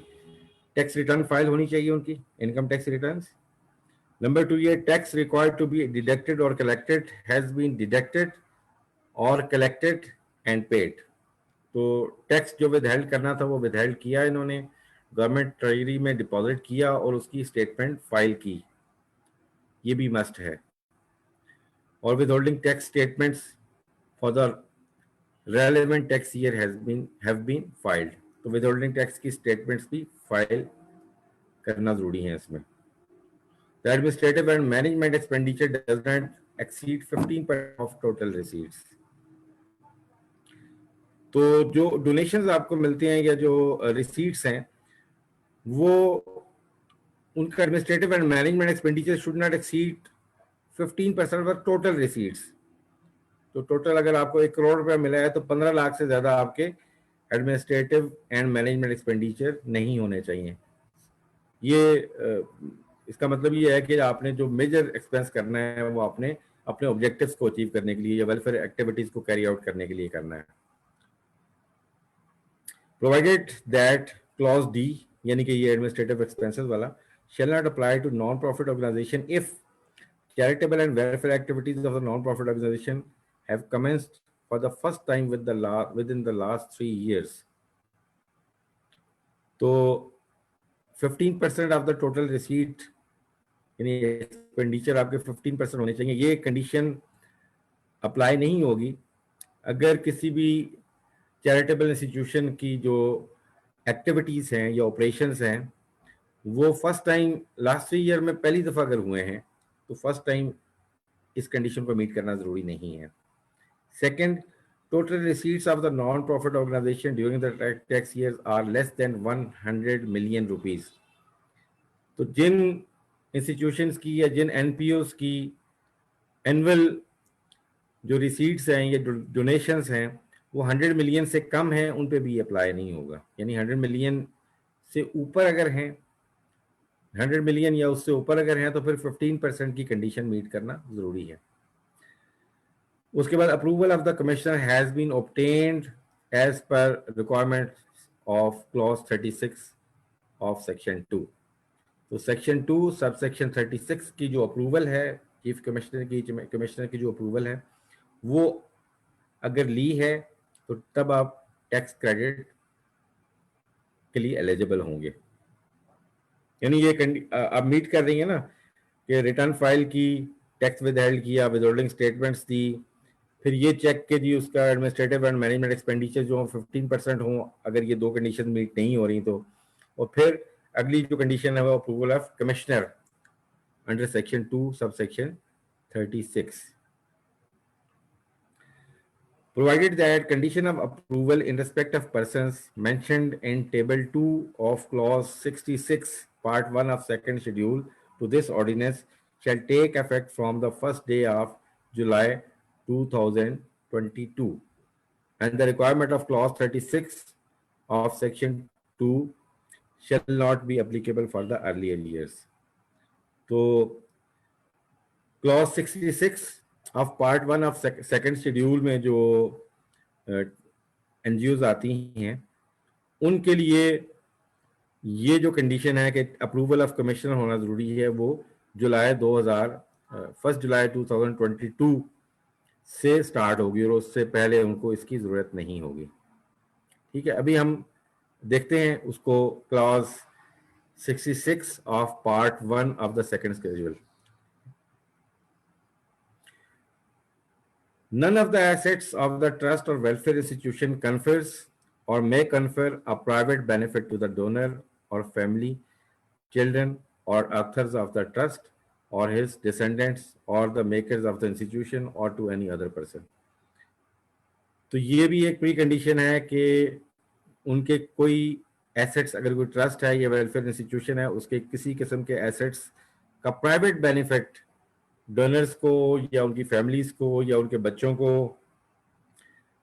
टैक्स रिटर्न फाइल होनी चाहिए उनकी, इनकम टैक्स रिटर्न्स। नंबर 2 ये tax required to be deducted और कलेक्टेड हैज बीन डिडक्टेड और कलेक्टेड एंड पेड। तो टैक्स जो विदहेल्ड करना था वो विदहेल्ड किया इन्होंने, गवर्नमेंट ट्रेजरी में डिपॉजिट किया और उसकी स्टेटमेंट फाइल की, ये भी मस्ट है। और withholding tax statements for the relevant tax year have been filed। तो withholding tax की स्टेटमेंट्स भी फाइल करना जरूरी है इसमें। The administrative and management expenditure does not exceed 15% of total receipts। तो जो डोनेशंस आपको मिलते हैं या जो रिसीट्स हैं वो उनका administrative and management expenditure should not exceed 15% of total receipts. तो टोटल अगर आपको 1 करोड़ रुपया मिला है तो 15 लाख से ज्यादा आपके एडमिनिस्ट्रेटिव एंड मैनेजमेंट एक्सपेंडिचर नहीं होने चाहिए। ये इसका मतलब ये है कि आपने जो मेजर एक्सपेंस करना है वो आपने अपने ऑब्जेक्टिव्स को अचीव करने के लिए या वेलफेयर एक्टिविटीज को कैरी आउट करने के लिए करना है। प्रोवाइडेड दैट क्लॉज डी, यानी कि ये एडमिनिस्ट्रेटिव एक्सपेंसेस वाला, shall not apply to non-profit organization if charitable and welfare activities of the non-profit organization have commenced for the first time within the last 3 years। तो 15% of the total receipt यानी expenditure आपके 15% होने चाहिए। ये condition apply नहीं होगी अगर किसी भी चैरिटेबल इंस्टीट्यूशन की जो एक्टिविटीज़ हैं या ऑपरेशंस हैं वो फर्स्ट टाइम लास्ट 3 ईयर में पहली दफ़ा अगर हुए हैं तो फर्स्ट टाइम इस कंडीशन को मीट करना ज़रूरी नहीं है। Second, total receipts of the non-profit organization during the tax years are less than 100 million rupees। तो जिन इंस्टीट्यूशंस की या जिन एनपीओस की एनुअल जो रिसीट्स हैं या डोनेशंस हैं वो 100 मिलियन से कम हैं, उन पे भी अप्लाई नहीं होगा। यानी 100 मिलियन से ऊपर अगर हैं, 100 मिलियन या उससे ऊपर अगर हैं तो फिर 15% की कंडीशन मीट करना जरूरी है। उसके बाद approval of the commissioner has been obtained as per requirement of clause 36 of section 2। तो सेक्शन 2 सब सेक्शन 36 की जो अप्रूवल है चीफ कमिश्नर की जो अप्रूवल है वो अगर ली है तो तब आप टैक्स क्रेडिट के लिए एलिजिबल होंगे। यानी ये आप मीट कर रही है ना कि रिटर्न फाइल की, टैक्स विदहेल्ड किया, विदहोल्डिंग स्टेटमेंट्स दी, फिर ये चेक के जी उसका एडमिनिस्ट्रेटिव एंड मैनेजमेंट एक्सपेंडिचर जो 15% हो, अगर ये 2 कंडीशन मीट नहीं हो रही तो, और फिर अगली जो कंडीशन है वो approval of commissioner under section 2 sub section 36। Provided that condition of approval in respect of persons mentioned in table 2 of clause 66 part 1 of second schedule to this ordinance shall take effect from the first day of July 2022 and the requirement of clause 36 of section 2 shall not be applicable for the earlier years। तो clause 66 of part 1 of second schedule में जो NGOs आती हैं उनके लिए ये जो condition है कि अप्रूवल ऑफ कमिश्नर होना ज़रूरी है, वो जुलाई 2022 से स्टार्ट होगी और उससे पहले उनको इसकी ज़रूरत नहीं होगी। ठीक है, अभी हम देखते हैं उसको clause 66 of part 1 of the second schedule. None of the assets of the trust or welfare institution confers or may confer a private benefit to the donor or family, children, or authors of the trust or his descendants or the makers of the institution or to any other person. तो ये भी एक pre condition है कि उनके कोई assets, अगर कोई ट्रस्ट है या वेलफेयर इंस्टीट्यूशन है, उसके किसी किस्म के एसेट्स का प्राइवेट बेनिफिट डोनर्स को या उनकी फैमिलीज को या उनके बच्चों को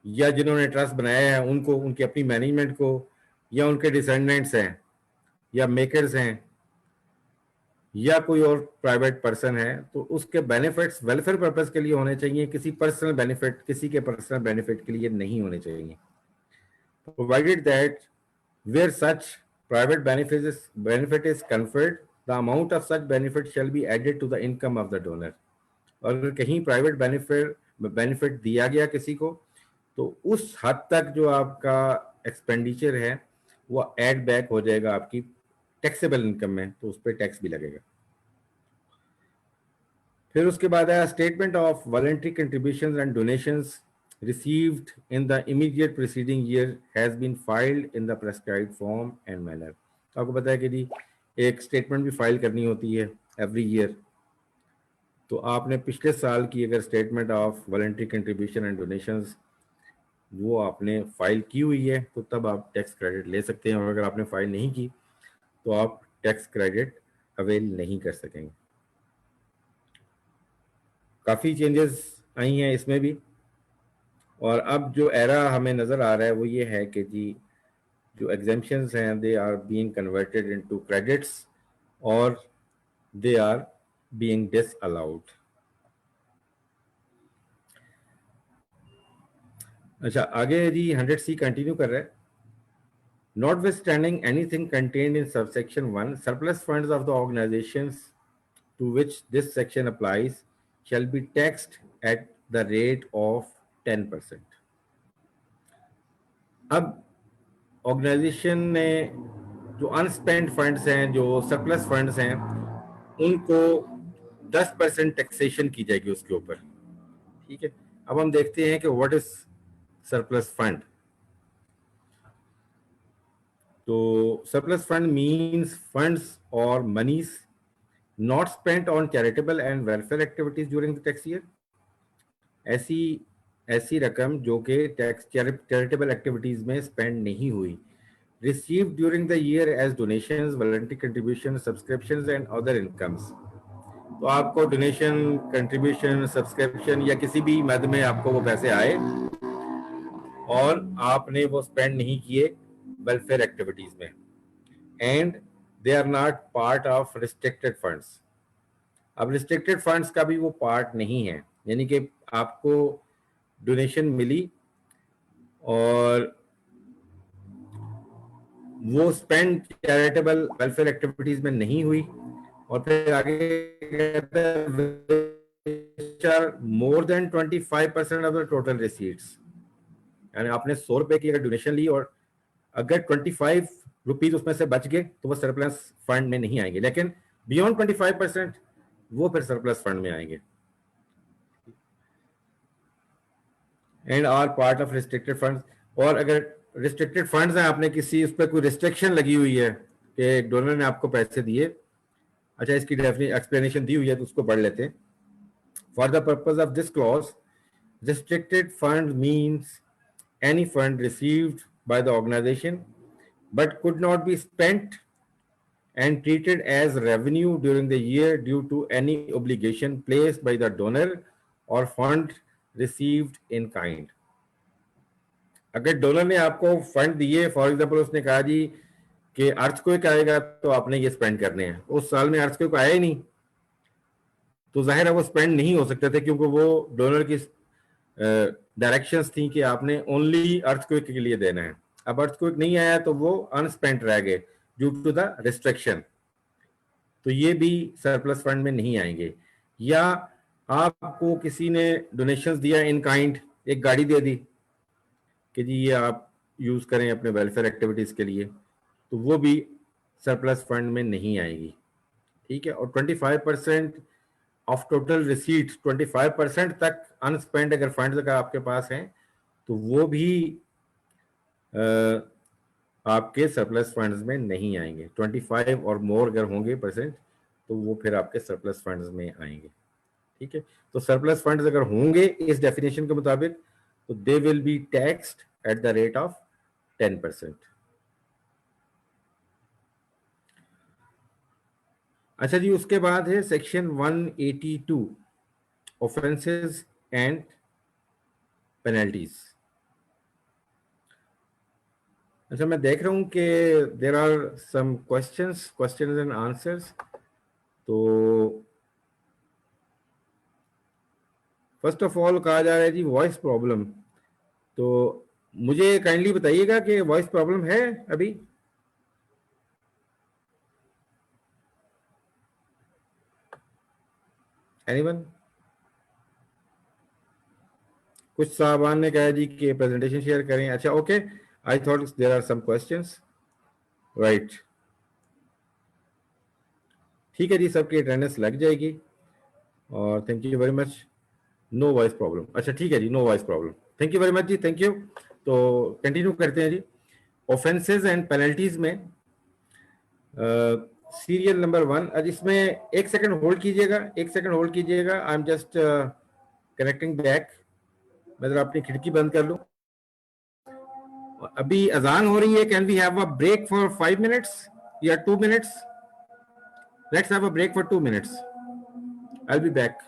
या जिन्होंने ट्रस्ट बनाया है उनको, उनकी अपनी मैनेजमेंट को, या उनके डिसेंडेंट्स हैं या मेकर्स हैं या कोई और प्राइवेट पर्सन है, तो उसके बेनिफिट्स वेलफेयर पर्पस के लिए होने चाहिए, किसी पर्सनल बेनिफिट, किसी के पर्सनल बेनिफिट के लिए नहीं होने चाहिए। Provided that where such private benefit is conferred, the amount of such benefit shall be added to the income of the donor। और अगर कहीं प्राइवेट बेनिफिट दिया गया किसी को, तो उस हद तक जो आपका एक्सपेंडिचर है वो ऐड बैक हो जाएगा आपकी टैक्सेबल इनकम में, तो उस पर टैक्स भी लगेगा। फिर उसके बाद है statement of voluntary contributions and donations received in the immediate preceding year has been filed in the prescribed form and manner। आपको पता है कि जी एक स्टेटमेंट भी फाइल करनी होती है एवरी ईयर, तो आपने पिछले साल की अगर statement of voluntary contribution and donations वो आपने फाइल की हुई है तो तब आप टैक्स क्रेडिट ले सकते हैं, और अगर आपने फाइल नहीं की तो आप टैक्स क्रेडिट अवेल नहीं कर सकेंगे। काफ़ी चेंजेस आई हैं इसमें भी, और अब जो एरा हमें नज़र आ रहा है वो ये है कि जी जो exemptions हैं they are being converted into credits or they are being disallowed। अच्छा, आगे जी 100C कंटिन्यू कर रहे हैं। Notwithstanding anything contained in subsection 1, surplus funds of the organizations to which this section applies shall be taxed at the rate of 10%। अब organisation ने जो अनस्पेंड funds हैं, जो सरप्लस फंड्स हैं, उनको 10% टैक्सेशन की जाएगी उसके ऊपर। ठीक है, अब हम देखते हैं कि व्हाट इज सरप्लस फंड। तो सरप्लस फंड मींस फंड्स और monies not spent on charitable and welfare activities during the tax year. ऐसी रकम जो कि टैक्स चैरिटेबल एक्टिविटीज में स्पेंड नहीं हुई, received during the year as donations, voluntary contributions, subscriptions and other incomes। तो आपको डोनेशन, कंट्रीब्यूशन, सब्सक्रिप्शन या किसी भी मद में आपको वो पैसे आए और आपने वो स्पेंड नहीं किए वेलफेयर एक्टिविटीज में, and they are not part of restricted funds. अब रिस्ट्रिक्टेड फंड्स का भी वो पार्ट नहीं है, यानी कि आपको डोनेशन मिली और वो स्पेंड चैरिटेबल वेलफेयर एक्टिविटीज में नहीं हुई, और फिर आगे more than 25% of the total receipts, यानी आपने 100 रुपए की अगर डोनेशन ली और अगर 25 रुपीज उसमें से बच गए तो वो सरप्लस फंड में नहीं आएंगे, लेकिन बियॉन्ड 25% वो फिर सरप्लस फंड में आएंगे and are part of restricted funds. और अगर रिस्ट्रिक्टेड फंड्स हैं, आपने किसी उस पर कोई रिस्ट्रिक्शन लगी हुई है कि डोनर ने आपको पैसे दिए, अच्छा इसकी डेफिनेट एक्सप्लेनेशन दी हुई है तो उसको पढ़ लेते हैं। For the purpose of this clause, restricted fund means any fund received by the organisation but could not be spent and treated as revenue during the year due to any obligation placed by the donor or fund received in kind। अगर donor ने आपको fund दिए, for example उसने कहा जी कि earthquake आएगा तो आपने ये स्पेंड करने हैं, उस साल में अर्थक्वेक आया ही नहीं, तो जाहिर है वो स्पेंड नहीं हो सकते थे, क्योंकि वो डोनर की डायरेक्शंस थी कि आपने ओनली अर्थक्वेक के लिए देना है। अब अर्थक्वेक नहीं आया तो वो अनस्पेंट रह गए ड्यू टू द रिस्ट्रिक्शन, तो ये भी सरप्लस फंड में नहीं आएंगे। या आपको किसी ने डोनेशंस दिया इन काइंड, एक गाड़ी दे दी कि जी ये आप यूज करें अपने वेलफेयर एक्टिविटीज के लिए, तो वो भी सरप्लस फंड में नहीं आएगी। ठीक है, और 25% ऑफ टोटल रिसीट, 25% तक अनस्पेंड अगर फंड अगर आपके पास हैं तो वो भी आपके सरप्लस फंड्स में नहीं आएंगे। 25 और मोर अगर होंगे परसेंट तो वो फिर आपके सरप्लस फंड्स में आएंगे। ठीक है, तो सरप्लस फंड्स अगर होंगे इस डेफिनेशन के मुताबिक तो they will be taxed eight the rate of 10%। अच्छा जी, उसके बाद है सेक्शन 182 ऑफेंसेस एंड पेनल्टीज। अच्छा, मैं देख रहा हूं कि there are some questions and answers. तो फर्स्ट ऑफ ऑल कहा जा रहा है जी वॉइस प्रॉब्लम, तो मुझे काइंडली बताइएगा कि वॉइस प्रॉब्लम है अभी। एनीवन? कुछ साहबान ने कहा जी कि प्रेजेंटेशन शेयर करें। अच्छा, okay, I thought there are some questions, right. ठीक है जी, सबकी अटेंडेंस लग जाएगी और thank you very much. No voice problem, अच्छा ठीक है जी, no voice problem, thank you very much जी, थैंक यू। तो कंटिन्यू करते हैं जी। ऑफेंसेस एंड पेनल्टीज में सीरियल नंबर 1, आज इसमें एक सेकंड होल्ड कीजिएगा, एक सेकंड होल्ड कीजिएगा, I am just connecting back. मैं जरा अपनी खिड़की बंद कर लूं। अभी अजान हो रही है, can we have a break for 5 minutes या 2 minutes? Let's have a break for 2 minutes, I will be back.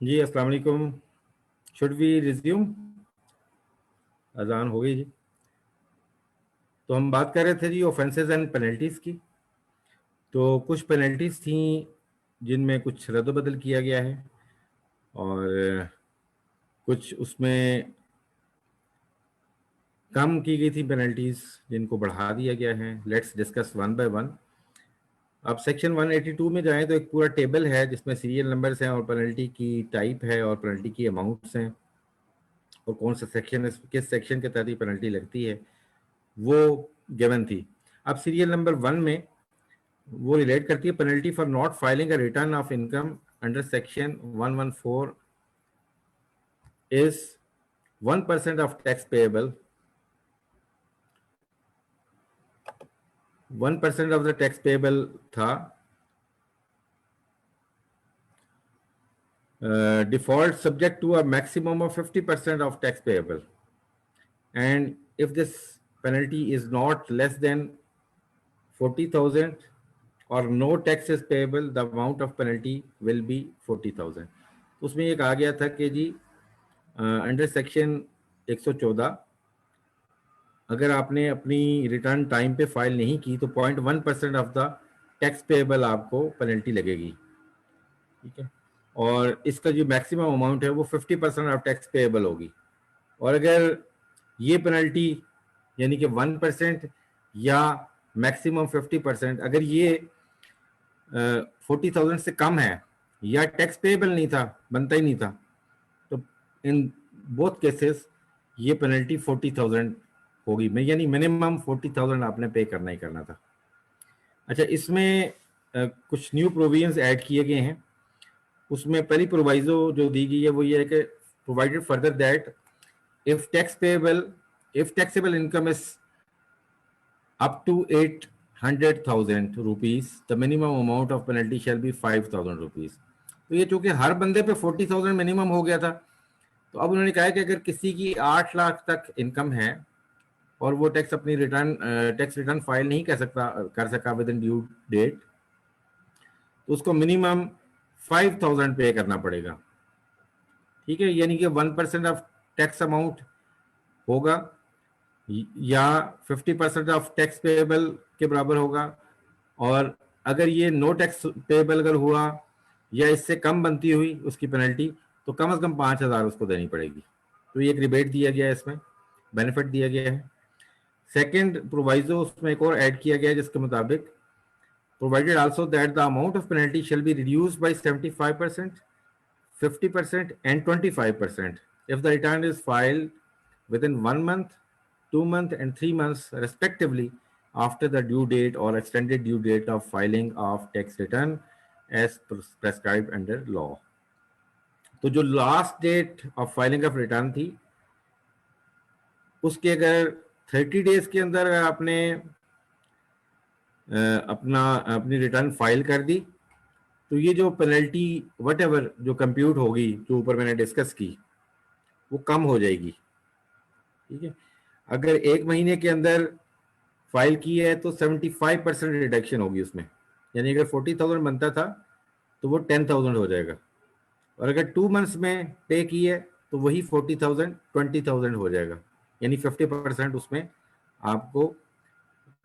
जी अस्सलाम वालेकुम। Should we resume? अजान हो गई जी। तो हम बात कर रहे थे जी ऑफेंसेस एंड पेनल्टीज की। तो कुछ पेनल्टीज थी जिनमें कुछ रद्द-बदल किया गया है और कुछ उसमें कम की गई थी पेनल्टीज जिनको बढ़ा दिया गया है। Let's discuss one by one. अब सेक्शन 182 में जाएं तो एक पूरा टेबल है जिसमें सीरियल नंबर्स हैं और पेनल्टी की टाइप है और पेनल्टी की अमाउंट्स हैं और कौन सा सेक्शन है, किस सेक्शन के तहत पेनल्टी लगती है, वो गिवन थी। अब सीरियल नंबर 1 में वो रिलेट करती है penalty for not filing a return of income under section 114 is 1% of tax payable, 1% of the tax payable था। Default subject to a maximum of 50% of tax payable, and if this penalty is not less than 40,000 or no tax is payable, the amount of penalty will be 40,000। उसमें एक आ गया था कि जी under section 114 अगर आपने अपनी return time पे file नहीं की तो 0.1% ऑफ द टैक्स पेएबल आपको पेनल्टी लगेगी, ठीक है। और इसका जो मैक्सिमम अमाउंट है वो 50% ऑफ टैक्स पेएबल होगी। और अगर ये पेनल्टी यानी कि 1% या मैक्सिमम 50%, अगर ये 40,000 से कम है या टैक्स पेएबल नहीं था, बनता ही नहीं था, तो इन बोथ केसेस ये पेनल्टी 40,000 होगी, यानी मिनिमम 40,000 आपने पे करना ही करना था। अच्छा, इसमें कुछ न्यू प्रोविजंस ऐड किए गए हैं। उसमें पहली प्रोवाइजो जो दी गई है वो ये है कि provided further that if taxable income is up to 800,000 rupees, the minimum amount of penalty shall be 5,000 rupees। तो ये चूंकि हर बंदे पे 40,000 मिनिमम हो गया था, तो अब उन्होंने कहा कि अगर किसी की 8 लाख तक इनकम है और वो टैक्स रिटर्न फाइल नहीं कर सका विद इन ड्यू डेट, तो उसको मिनिमम 5,000 पे करना पड़ेगा, ठीक है। यानी कि 1% ऑफ टैक्स अमाउंट होगा या 50% ऑफ टैक्स पेएबल के बराबर होगा। और अगर ये नो टैक्स पेएबल अगर हुआ या इससे कम बनती हुई उसकी पेनल्टी, तो कम से कम 5,000 उसको देनी पड़ेगी। तो ये एक रिबेट दिया गया है, इसमें बेनिफिट दिया गया है। सेकंड प्रोवाइजो उसमें एक और ऐड किया गया है जिसके मुताबिक provided also that the amount of penalty shall be reduced by 75%, 50% and 25% if the return is filed within 1 month, 2 months and 3 months respectively after the due date or extended due date of filing of tax return as prescribed under law। तो जो last date of filing of return थी उसके अगर 30 days के अंदर आपने अपनी return file कर दी, तो ये जो पेनल्टी व्हाटएवर जो कंप्यूट होगी, जो ऊपर मैंने डिस्कस की, वो कम हो जाएगी, ठीक है। अगर 1 महीने के अंदर फाइल की है तो 75% रिडक्शन होगी उसमें, यानी अगर 40,000 बनता था तो वो 10,000 हो जाएगा। और अगर 2 मंथ्स में पे की है तो वही 40,000 20,000 हो जाएगा, यानी 50% उसमें आपको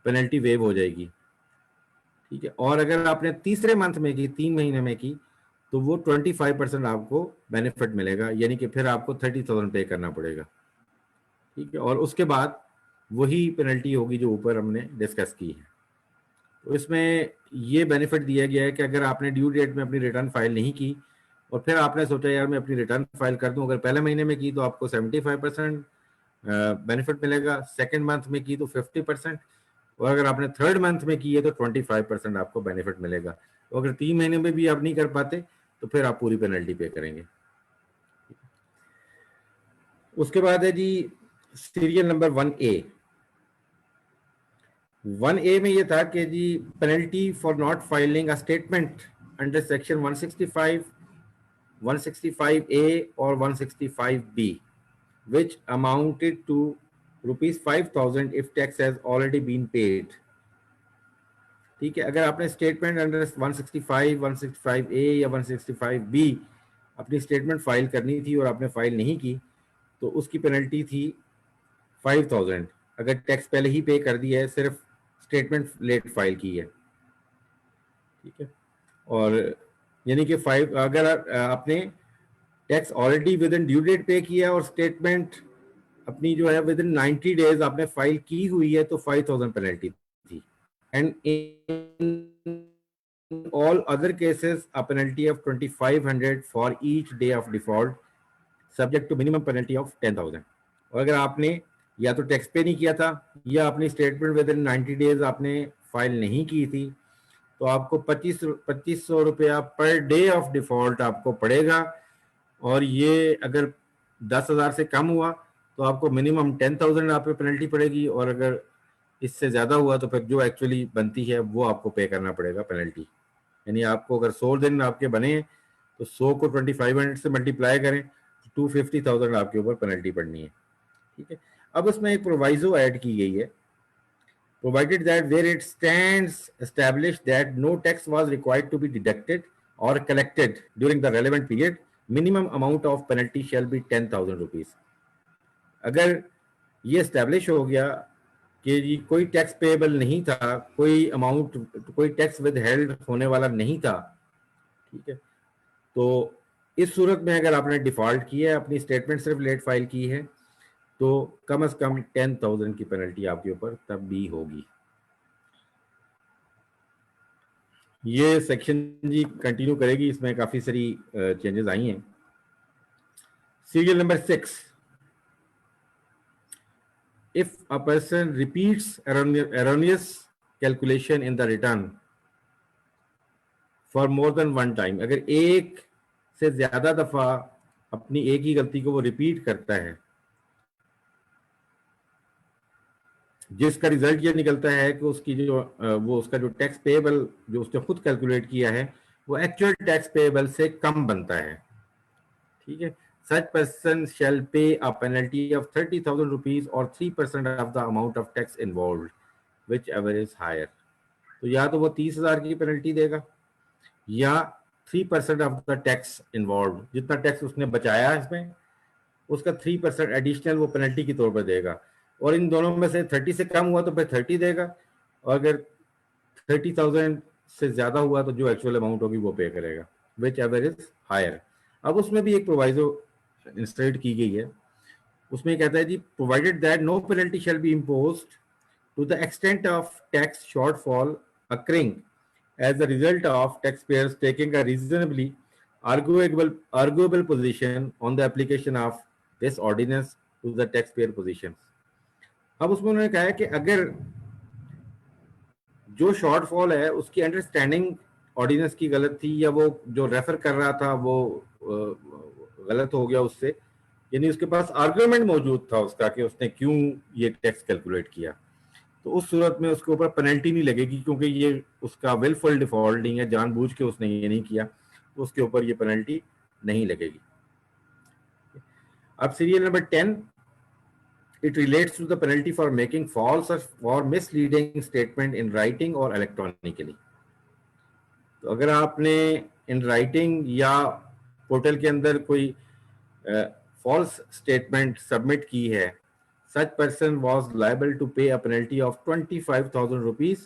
पेनल्टी वेव हो जाएगी, ठीक है। और अगर आपने तीसरे मंथ में की, 3 महीने में की, तो वो 25% आपको बेनिफिट मिलेगा, यानी कि फिर आपको 30,000 पे करना पड़ेगा, ठीक है। और उसके बाद वही पेनल्टी होगी जो ऊपर हमने डिस्कस की है। तो इसमें ये बेनिफिट दिया गया है कि अगर आपने ड्यू डेट में अपनी रिटर्न फाइल नहीं की और फिर आपने सोचा यार मैं अपनी रिटर्न फाइल कर दूं, अगर पहले महीने में की तो आपको 75% बेनिफिट मिलेगा, सेकेंड मंथ में की तो 50%, और अगर आपने थर्ड मंथ में की है तो 25% आपको बेनिफिट मिलेगा। तो अगर 3 महीने में भी आप नहीं कर पाते तो फिर आप पूरी पेनल्टी पे करेंगे। उसके बाद है जी सीरियल नंबर 1A। 1A में ये था कि जी penalty for not filing a statement under section 165, 165A और 165B which amounted to rupees 5,000 if tax has already been paid, ठीक है। अगर आपने स्टेटमेंट अंडर 165, 165A या 165B अपनी स्टेटमेंट फाइल करनी थी और आपने फाइल नहीं की तो उसकी पेनल्टी थी 5000, अगर टैक्स पहले ही पे कर दिया है, सिर्फ स्टेटमेंट लेट फाइल की है। ठीक है, और यानी कि 5, अगर आपने tax already within due date pay किया और स्टेटमेंट अपनी जो है विद इन 90 डेज आपने फाइल की हुई है तो 5000 पेनल्टी थी। And in all other cases a penalty of 2500 for each day of default subject to minimum penalty of 10,000। और अगर आपने या तो टैक्स पे नहीं किया था या अपनी स्टेटमेंट विद इन 90 डेज आपने फाइल नहीं की थी तो आपको 2500 रुपया पर डे ऑफ डिफॉल्ट आपको पड़ेगा। और ये अगर 10,000 से कम हुआ तो आपको मिनिमम 10,000 आप पे पेनल्टी पड़ेगी, और अगर इससे ज़्यादा हुआ तो फिर जो एक्चुअली बनती है वो आपको पे करना पड़ेगा पेनल्टी। यानी आपको अगर 100 दिन आपके बने हैं तो 100 को 2500 से मल्टीप्लाई करें तो 250,000 आपके ऊपर पेनल्टी पड़नी है। ठीक है, अब उसमें एक प्रोवाइजो ऐड की गई है, provided that where it stands established that no tax was required to be deducted or collected during the relevant period, minimum amount of penalty shall be 10,000 rupees. अगर ये एस्टेब्लिश हो गया कि जी कोई टैक्स पेएबल नहीं था, कोई अमाउंट, कोई टैक्स विद हेल्ड होने वाला नहीं था, ठीक है, तो इस सूरत में अगर आपने डिफॉल्ट किया है, अपनी स्टेटमेंट सिर्फ लेट फाइल की है, तो कम से कम 10,000 की पेनल्टी आपके ऊपर तब भी होगी। ये सेक्शन जी कंटिन्यू करेगी, इसमें काफी सारी चेंजेस आई हैं। Serial number 6, if a person repeats erroneous calculation in the return for more than one time, अगर एक से ज्यादा दफा अपनी एक ही गलती को वो रिपीट करता है, जिसका रिजल्ट ये निकलता है कि उसकी जो वो उसका जो टैक्स पेएबल जो उसने खुद कैलकुलेट किया है वो एक्चुअल टैक्स पेएबल से कम बनता है। ठीक है, such person shall pay a penalty of 30,000 rupees or 3% of the amount of tax involved, whichever is higher. तो या तो वो 30,000 की पेनल्टी देगा या 3% ऑफ द टैक्स इन्वॉल्व, जितना टैक्स उसने बचाया है इसमें उसका 3% एडिशनल वो पेनल्टी के तौर पर देगा। और इन दोनों में से 30 से कम हुआ तो फिर 30 देगा, और अगर 30,000 से ज्यादा हुआ तो जो एक्चुअल अमाउंट होगी वो पे करेगा, विच एवर इज हायर। अब उसमें भी एक प्रोवाइजो इंसर्ट की गई है, उसमें कहता है जी provided that no penalty shall be imposed to the extent of tax shortfall accruing as a result of taxpayers taking a reasonably arguable position on the application of this ordinance to the taxpayer positions. अब उसमें उन्होंने कहा है कि अगर जो shortfall है उसकी अंडरस्टैंडिंग ऑर्डिनेंस की गलत थी या वो जो रेफर कर रहा था वो गलत हो गया उससे, यानी उसके पास आर्गुमेंट मौजूद था उसका कि उसने क्यों ये टैक्स कैलकुलेट किया, तो उस सूरत में उसके ऊपर पेनल्टी नहीं लगेगी, क्योंकि ये उसका विलफुल डिफॉल्ट नहीं है, जानबूझ के उसने ये नहीं किया, तो उसके ऊपर ये पेनल्टी नहीं लगेगी। अब serial number 10, it relates to the penalty for making false और मिसलीडिंग स्टेटमेंट इन राइटिंग और इलेक्ट्रॉनिकली। तो अगर आपने इन राइटिंग या पोर्टल के अंदर कोई फॉल्स स्टेटमेंट सबमिट की है, such person was liable to pay a penalty of 25,000 rupees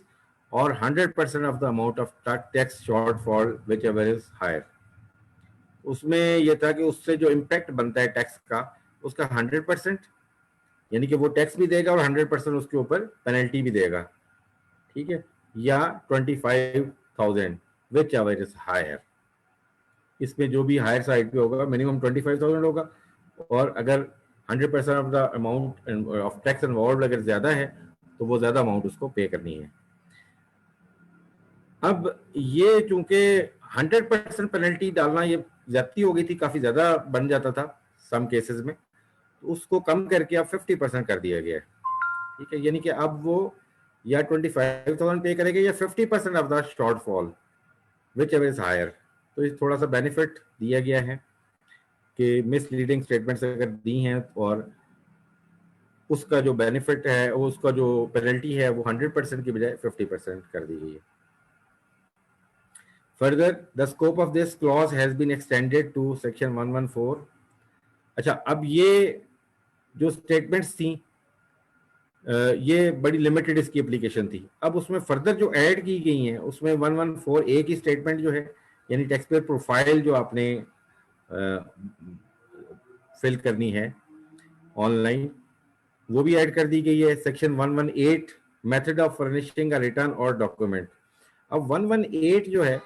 or 100% of the amount of tax shortfall whichever is higher. उसमें यह था कि उससे जो इम्पैक्ट बनता है टैक्स का उसका 100%, यानी कि वो टैक्स भी देगा और 100% उसके ऊपर पेनल्टी भी देगा, ठीक है, या 25,000 whichever is higher। इसमें जो भी हायर साइड पे होगा मिनिमम 25,000 होगा, और अगर 100% of the amount of tax involve अगर ज्यादा है तो वो ज्यादा अमाउंट उसको पे करनी है। अब ये चूंकि 100% पेनल्टी डालना ये ज्यादती हो गई थी, काफी ज्यादा बन जाता था सम केसेस में, तो उसको कम करके अब 50% कर दिया गया है। ठीक है, यानी कि अब वो या 25,000 पे करेंगे या 50% of the shortfall whichever is higher. तो ये थोड़ा सा बेनिफिट दिया गया है कि मिसलीडिंग स्टेटमेंट्स अगर दी हैं और उसका जो बेनिफिट है उसका जो पेनल्टी है वो 100% की बजाय 50% कर दी गई है। Further, the scope of this clause has been extended to section 114. अच्छा, अब ये जो स्टेटमेंट्स थी ये बड़ी लिमिटेड इसकी एप्लीकेशन थी। अब उसमें फर्दर जो ऐड की गई हैं उसमें 114A की स्टेटमेंट जो है, यानी टैक्स पेयर प्रोफाइल जो आपने फिल करनी है ऑनलाइन, वो भी ऐड कर दी गई है। Section 118 method of furnishing a return और डॉक्यूमेंट। अब 118 जो है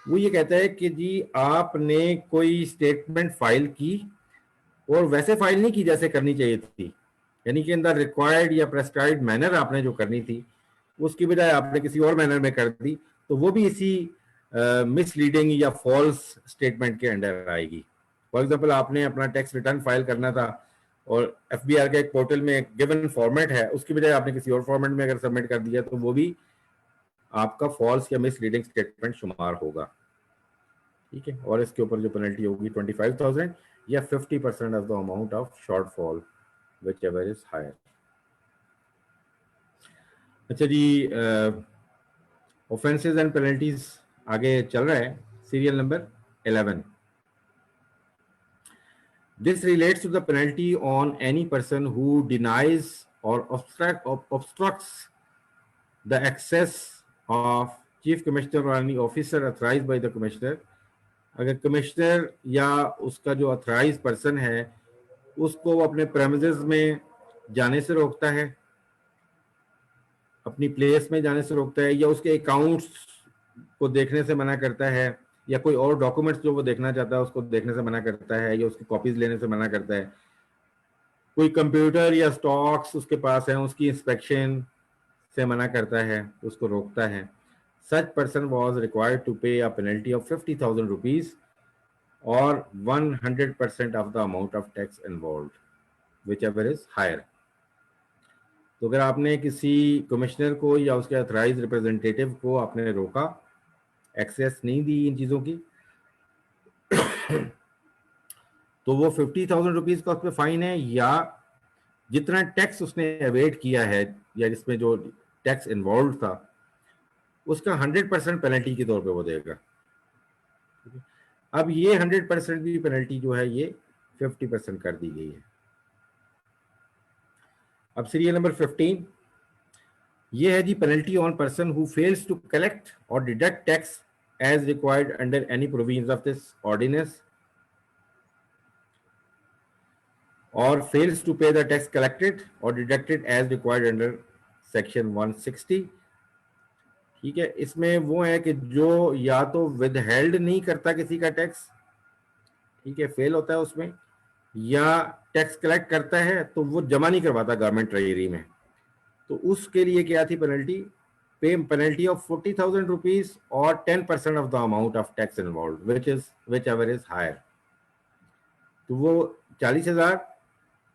वो ये कहता है कि जी आपने कोई स्टेटमेंट फाइल की और वैसे फाइल नहीं की जैसे करनी चाहिए थी, यानी कि इन द रिक्वायर्ड या प्रेस्क्राइब्ड मैनर आपने जो करनी थी उसकी बजाय आपने किसी और मैनर में कर दी, तो वो भी इसी मिसलीडिंग या फॉल्स स्टेटमेंट के अंडर आएगी। फॉर एग्जांपल, आपने अपना टैक्स रिटर्न फाइल करना था और एफबीआर के एक पोर्टल में एक गिवन फॉर्मेट है, उसकी बजाय आपने किसी और फॉर्मेट में अगर सबमिट कर दिया तो वो भी आपका फॉल्स या मिसलीडिंग स्टेटमेंट शुमार होगा। ठीक है, और इसके ऊपर जो पेनल्टी होगी 25,000 या 50% of the amount of shortfall whichever is higher। अच्छा जी, ऑफेंसेस एंड पेनल्टीज आगे चल रहा है। Serial number 11। This relates to the penalty on any person who denies or obstructs the access of chief commissioner or any officer authorized by the commissioner। अगर commissioner या उसका जो authorise person है उसको वो अपने प्रेमिसेस में जाने से रोकता है, अपनी प्लेस में जाने से रोकता है, या उसके अकाउंट्स को देखने से मना करता है, या कोई और डॉक्यूमेंट्स जो वो देखना चाहता है उसको देखने से मना करता है, या उसकी कॉपीज लेने से मना करता है, कोई कंप्यूटर या स्टॉक्स उसके पास है उसकी इंस्पेक्शन से मना करता है, उसको रोकता है। Such person was required to pay a penalty of 50,000 rupees or 100% of the amount of tax involved, whichever is higher। तो अगर आपने किसी कमिश्नर को या उसके अथराइज रिप्रेजेंटेटिव को आपने रोका, एक्सेस नहीं दी इन चीज़ों की, तो वो 50,000 रुपीज़ का उस पर फाइन है, या जितना टैक्स उसने एवेड किया है या जिसमें जो टैक्स इन्वॉल्व था उसका 100% पेनल्टी के तौर पे वो देगा। अब ये 100% की पेनल्टी जो है ये 50% कर दी गई है। अब सीरियल नंबर 15, ये है जी penalty on person who fails to collect और deduct tax as required under any provisions of this ordinance और fails to pay the tax collected और deducted as required under section 160। ठीक है, इसमें वो है कि जो या तो विदहेल्ड नहीं करता किसी का टैक्स, ठीक है, फेल होता है उसमें, या टैक्स कलेक्ट करता है तो वो जमा नहीं करवाता गवर्नमेंट ट्रेजरी में, तो उसके लिए क्या थी पेनल्टी? पेनल्टी ऑफ 40,000 रुपीज और 10% of the amount of tax involved whichever is higher. तो वो 40,000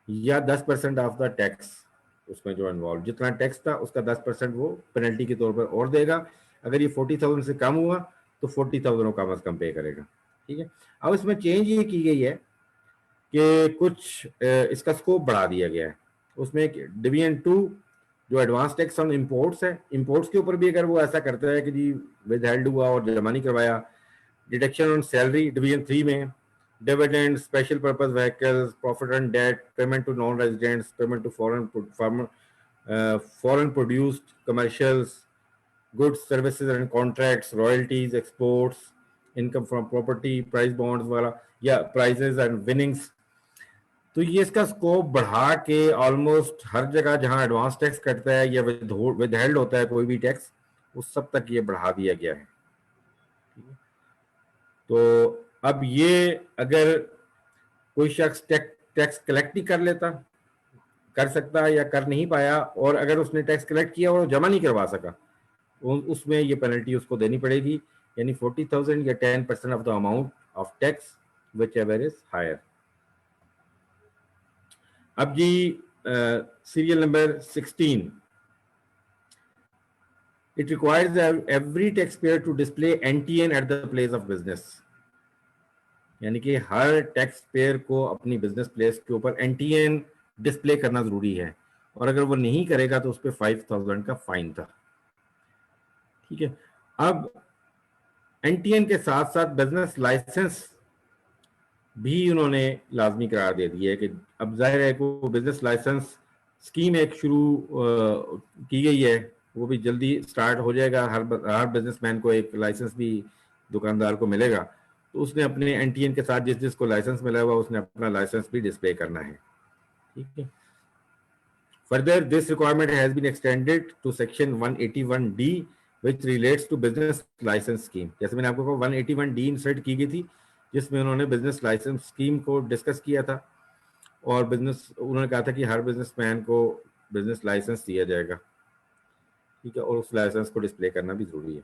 या 10% ऑफ द टैक्स उसमें जो इन्वॉल्व, जितना टैक्स था उसका 10% वो पेनल्टी के तौर पर और देगा। अगर ये 40,000 से कम हुआ तो 40,000 वो कम अज कम पे करेगा। ठीक है, अब इसमें चेंज ये की गई है कि कुछ इसका स्कोप बढ़ा दिया गया है। उसमें डिवीजन 2 जो एडवांस टैक्स ऑन इम्पोर्ट्स है, इम्पोर्ट्स के ऊपर भी अगर वो ऐसा करता है कि जी विदहेल्ड हुआ और जमा नहीं करवाया, डिडक्शन ऑन सैलरी डिवीजन 3 में, dividend, special purpose vehicles, profit and debt, payment to non residents, payment to foreign produced commercials goods, services and contracts, royalties, exports, income from property, prize bonds वाला या prices and winnings. तो ये इसका scope बढ़ा के almost हर जगह जहां advance tax कटता है या विदहेल्ड होता है कोई भी टैक्स, उस सब तक ये बढ़ा दिया गया है। तो अब ये अगर कोई शख्स टैक्स कलेक्ट नहीं कर सकता या कर नहीं पाया, और अगर उसने टैक्स कलेक्ट किया और जमा नहीं करवा सका, उसमें ये पेनल्टी उसको देनी पड़ेगी, यानी 40,000 या 10% of the amount of tax whichever is higher. अब जी serial number 16, it requires every taxpayer to display NTN at the place of business, यानी कि हर टैक्स पेयर को अपनी बिजनेस प्लेस के ऊपर NTN डिस्प्ले करना जरूरी है, और अगर वो नहीं करेगा तो उस पर 5,000 का फाइन था। ठीक है, अब NTN के साथ साथ बिजनेस लाइसेंस भी उन्होंने लाजमी करार दे दिया है कि अब जाहिर है कि बिजनेस लाइसेंस स्कीम एक शुरू की गई है, वो भी जल्दी स्टार्ट हो जाएगा। हर बिजनेसमैन को एक लाइसेंस भी दुकानदार को मिलेगा, तो उसने अपने NTN के साथ जिस जिसको लाइसेंस मिला हुआ उसने अपना लाइसेंस भी डिस्प्ले करना है। ठीक है। Further, this requirement has been extended to section 181D, which relates to business license scheme. जैसे मैंने आपको कहा 181D इंसर्ट की गई थी, जिसमें उन्होंने बिजनेस लाइसेंस स्कीम को डिस्कस किया था और उन्होंने कहा था कि हर बिजनेसमैन को बिजनेस लाइसेंस दिया जाएगा। ठीक है, और उस लाइसेंस को डिस्प्ले करना भी जरूरी है।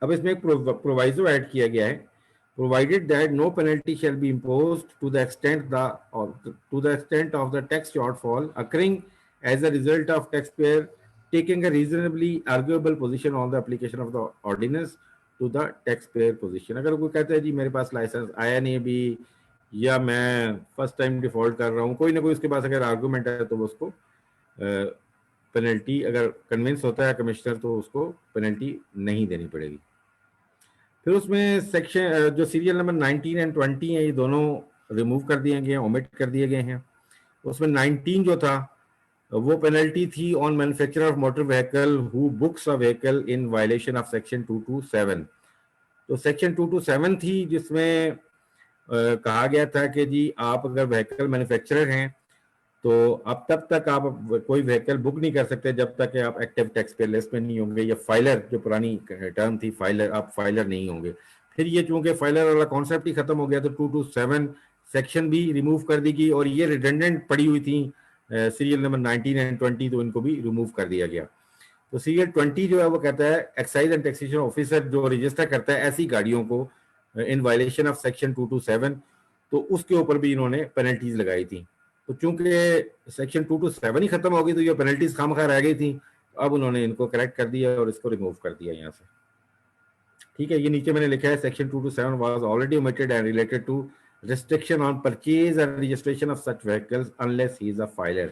अब इसमें एक प्रोवाइजो ऐड किया गया है, provided that no penalty shall be imposed to the extent of the tax shortfall occurring as a result of taxpayer taking a reasonably arguable position on the application of the ordinance to the taxpayer position। अगर कोई कहता है जी मेरे पास licence आया नहीं अभी, या मैं फर्स्ट टाइम डिफॉल्ट कर रहा हूँ, कोई ना कोई उसके पास अगर आर्गूमेंट है तो वो उसको पेनल्टी, अगर कन्विंस होता है कमिश्नर तो उसको पेनल्टी नहीं देनी पड़ेगी। फिर उसमें सेक्शन जो सीरियल नंबर 19 एंड 20 है, ये दोनों रिमूव कर दिए गए हैं, ओमिट कर दिए गए हैं। उसमें 19 जो था वो पेनल्टी थी on manufacturer of motor vehicle who books a vehicle in violation of section 227। तो सेक्शन 227 थी जिसमें कहा गया था कि जी आप अगर व्हीकल मैन्युफैक्चरर हैं तो अब तब तक आप कोई व्हीकल बुक नहीं कर सकते जब तक कि आप एक्टिव टैक्स पेयर लिस्ट में नहीं होंगे, या फाइलर, जो पुरानी टर्म थी फाइलर, आप फाइलर नहीं होंगे। फिर ये चूंकि फाइलर वाला कॉन्सेप्ट ही खत्म हो गया तो 227 सेक्शन भी रिमूव कर दी गई, और ये रिडंडेंट पड़ी हुई थी सीरियल नंबर 19 एंड 20, तो इनको भी रिमूव कर दिया गया। तो सीरियल 20 जो है वो कहता है एक्साइज एंड टैक्सेशन ऑफिसर जो रजिस्टर करता है ऐसी गाड़ियों को इन वायलेशन ऑफ सेक्शन 227, तो उसके ऊपर भी इन्होंने पेनल्टीज लगाई थी। तो चूंकि सेक्शन 227 ही खत्म हो गई तो ये पेनल्टीज खामखा रह गई थी, अब उन्होंने इनको करेक्ट कर दिया और इसको रिमूव कर दिया यहाँ से। ठीक है, ये नीचे मैंने लिखा है section 227 was already omitted and related to restriction on purchase and registration of such vehicles unless he is a filer.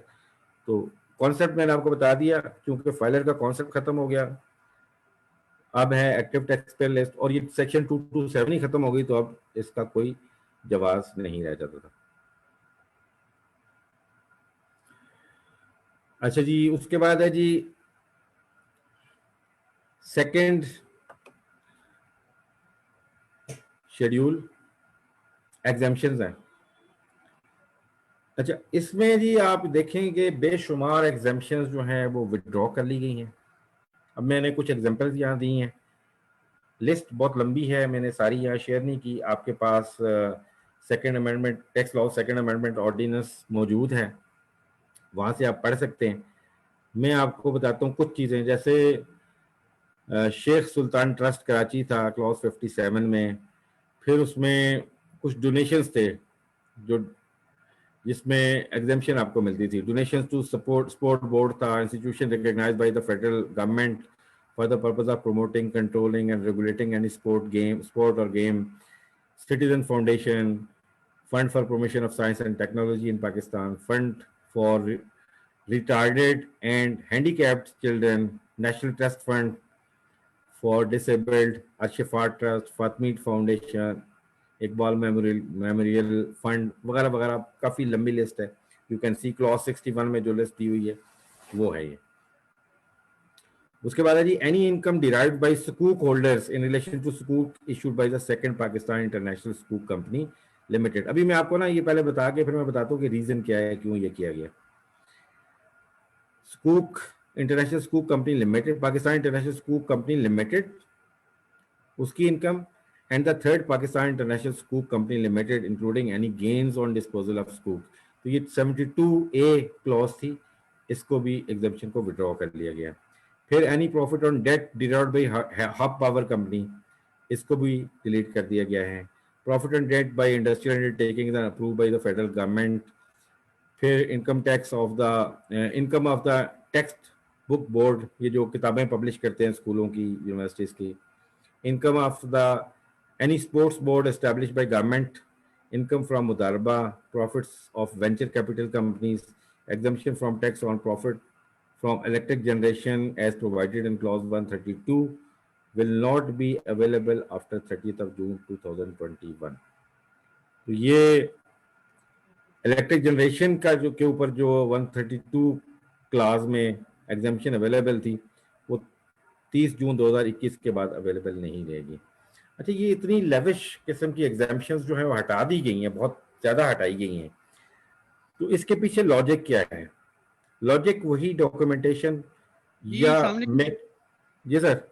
तो कॉन्सेप्ट मैंने आपको बता दिया, क्योंकि फाइलर का कॉन्सेप्ट खत्म हो गया, अब है एक्टिव टैक्स पेयर लिस्ट, और ये सेक्शन 227 ही खत्म हो गई तो अब इसका कोई जवाब नहीं रह जाता था। अच्छा जी, उसके बाद है जी सेकंड शेड्यूल एग्जाम्पशंस हैं। अच्छा, इसमें जी आप देखेंगे बेशुमार एग्जाम्पशंस जो हैं वो विड्रॉ कर ली गई हैं। अब मैंने कुछ एग्जांपल्स यहाँ दी हैं, लिस्ट बहुत लंबी है, मैंने सारी यहाँ शेयर नहीं की। आपके पास second amendment tax law second amendment ordinance मौजूद है, वहाँ से आप पढ़ सकते हैं। मैं आपको बताता हूँ कुछ चीज़ें, जैसे शेख सुल्तान ट्रस्ट कराची था क्लॉज 57 में, फिर उसमें कुछ डोनेशंस थे जो जिसमें एग्जेम्पशन आपको मिलती थी। डोनेशंस टू स्पोर्ट बोर्ड था, institution recognized by the federal government for the purpose of promoting, controlling and regulating any sport और game. Citizen foundation, fund for promotion of science and technology in Pakistan, fund for retarded and handicapped children, National Trust Fund for Disabled, Al-Shifa Trust, Fatmid Foundation, Iqbal memorial fund वगैरह वगैरह, काफ़ी लंबी list है। You can see clause 61 में जो list दी हुई है वो है ये। उसके बाद है जी एनी इनकम डिराइव्ड बाय सकूक होल्डर्स इन रिलेशन टू सकूक issued by the second Pakistan international सकूक कंपनी लिमिटेड। अभी मैं आपको ना ये पहले बता के फिर मैं बताता हूँ कि रीज़न क्या है, क्यों ये किया गया। सकूक इंटरनेशनल सकूक कंपनी लिमिटेड, पाकिस्तान इंटरनेशनल सकूक कंपनी लिमिटेड, उसकी income, and the third Pakistan international सकूक company limited including any gains on disposal of सकूक। तो ये 72A क्लॉज थी, इसको भी एग्जेम्पशन को विड्रॉ कर लिया गया। फिर any profit on debt derived by hub power company, इसको भी डिलीट कर दिया गया है। Profit on debt by industrial undertaking approved by the federal government. फिर income tax of the income of the text book board, ये जो किताबें पब्लिश करते हैं स्कूलों की, यूनिवर्सिटीज़ की। Income of the any sports board established by government, income from मुदारबा, profits of venture capital companies, exemption from tax on profit from electric generation as provided in clause 132, will not be available after 30th of June 2021। तो ये electric generation का जो के ऊपर जो 132 class में exemption available थी वो 30 जून 2021 के बाद अवेलेबल नहीं रहेगी। अच्छा, ये इतनी लेविश किस्म की एग्जाम्पशंस जो है वो हटा दी गई हैं, बहुत ज़्यादा हटाई गई हैं। तो इसके पीछे लॉजिक क्या है? लॉजिक वही डॉक्यूमेंटेशन या मैं जी सर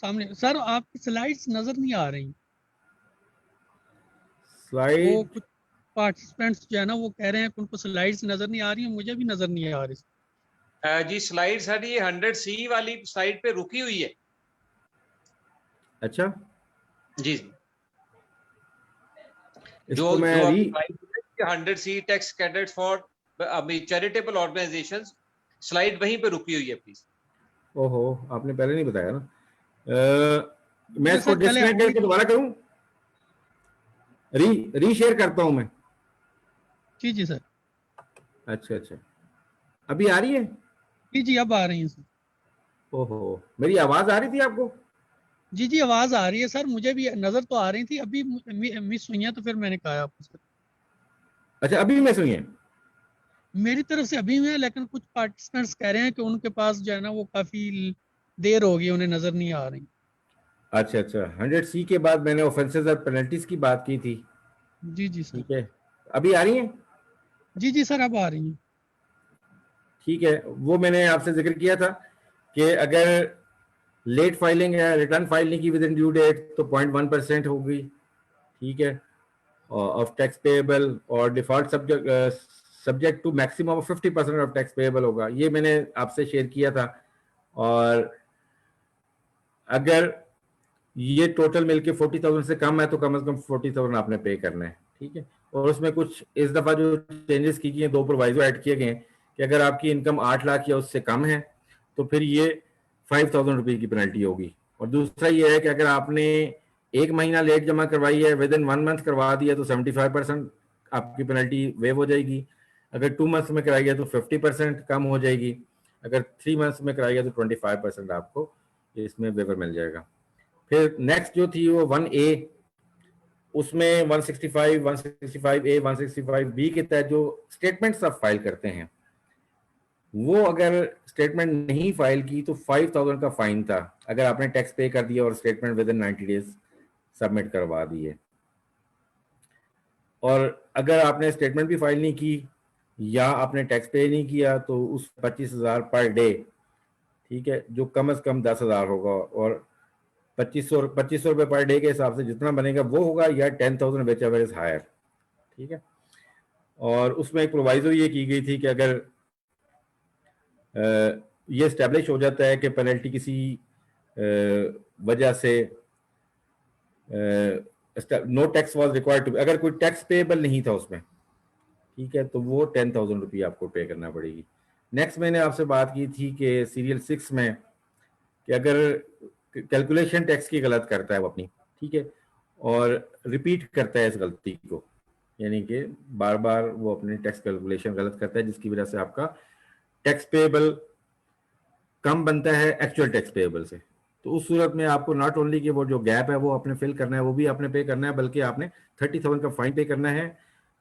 सामने सर आपकी स्लाइड्स नजर नहीं आ रही। स्लाइड वो कुछ पार्टिसिपेंट्स जो है ना वो कह रहे हैं कि उनको स्लाइड्स नजर नहीं आ रही, मुझे भी नजर नहीं आ रही। जी स्लाइड सारी ये 100C वाली स्लाइड पे रुकी हुई है। अच्छा जी जो मैं 100C tax credit for charitable organisations, slide वहीं पे रुकी हुई है प्लीज। ओहो, आपने पहले नहीं बताया ना। मैं इसको सर, पहले डिस्कनेक्ट करके दोबारा करूं, रीशेयर करता हूं मैं। जी जी सर। अच्छा अच्छा, अभी आ रही है? जी जी अब आ रही है सर। ओहो, मेरी आवाज आ रही थी आपको? जी जी आवाज आ रही है सर, मुझे भी नजर तो आ रही थी, अभी मिस हुई है तो फिर मैंने कहा आपको सर। अच्छा, अभी मिस हुई है? मेरी तरफ से अभी हुई है, लेकिन कुछ पार्टिसिपेंट्स कह रहे हैं कि उनके पास जो है ना वो काफी देर हो गई, उन्हें नजर नहीं आ रही। अच्छा अच्छा, 100C के बाद मैंने ऑफेंसेस और पेनल्टीज की बात की थी। जी जी सर। ठीक है, अभी आ रही है? जी जी सर अब आ रही है। ठीक है, वो मैंने आपसे जिक्र किया था कि अगर लेट फाइलिंग या रिटर्न फाइल नहीं की विद इन ड्यू डेट तो 0.1% होगी। ठीक है, ऑफ टैक्स पेएबल और default subject to maximum of 50% of tax payable होगा। ये मैंने आपसे शेयर किया था। और अगर ये टोटल मिलके 40,000 से कम है तो कम से कम 40,000 आपने पे करना है। ठीक है, और उसमें कुछ इस दफा जो चेंजेस की गई हैं, 2 प्रोवाइजो ऐड किए गए हैं कि अगर आपकी इनकम 8 लाख या उससे कम है तो फिर ये 5,000 रुपये की पेनल्टी होगी। और दूसरा ये है कि अगर आपने 1 महीना लेट जमा करवाई है, विद इन 1 मंथ करवा दिया तो 75% आपकी पेनल्टी वेव हो जाएगी। अगर 2 मंथ्स में कराई है तो 50% कम हो जाएगी। अगर 3 मंथ्स में कराई है तो 25% आपको इसमें वेवर मिल जाएगा। फिर नेक्स्ट जो थी वो 1A, उसमें 165, 165A, 165B के तहत जो स्टेटमेंट्स आप फाइल करते हैं, वो अगर स्टेटमेंट नहीं फाइल की तो 5,000 का फाइन था अगर आपने टैक्स पे कर दिया और statement with in 90 days submit करवा दिए। और अगर आपने स्टेटमेंट भी फाइल नहीं की या आपने टैक्स पे नहीं किया तो उस 25,000 पर डे, ठीक है, जो कम से कम 10,000 होगा और 2500 रुपये पर डे के हिसाब से जितना बनेगा वो होगा, या 10,000 विच एवर इज हायर। ठीक है, और उसमें एक प्रोवाइजो ये की गई थी कि अगर ये स्टैब्लिश हो जाता है कि पेनल्टी किसी वजह से no tax was required to, अगर कोई टैक्स पेएबल नहीं था उसमें, ठीक है, तो वो 10,000 रुपये आपको पे करना पड़ेगी। नेक्स्ट मैंने आपसे बात की थी कि सीरियल 6 में कि अगर कैलकुलेशन टैक्स की गलत करता है वो अपनी, ठीक है, और रिपीट करता है इस गलती को, यानी कि बार बार वो अपनी टैक्स कैलकुलेशन गलत करता है जिसकी वजह से आपका टैक्स पेएबल कम बनता है एक्चुअल टैक्स पेएबल से, तो उस सूरत में आपको नॉट ओनली कि वो जो गैप है वो आपने फिल करना है, वो भी आपने पे करना है, बल्कि आपने 30,000 का फाइन पे करना है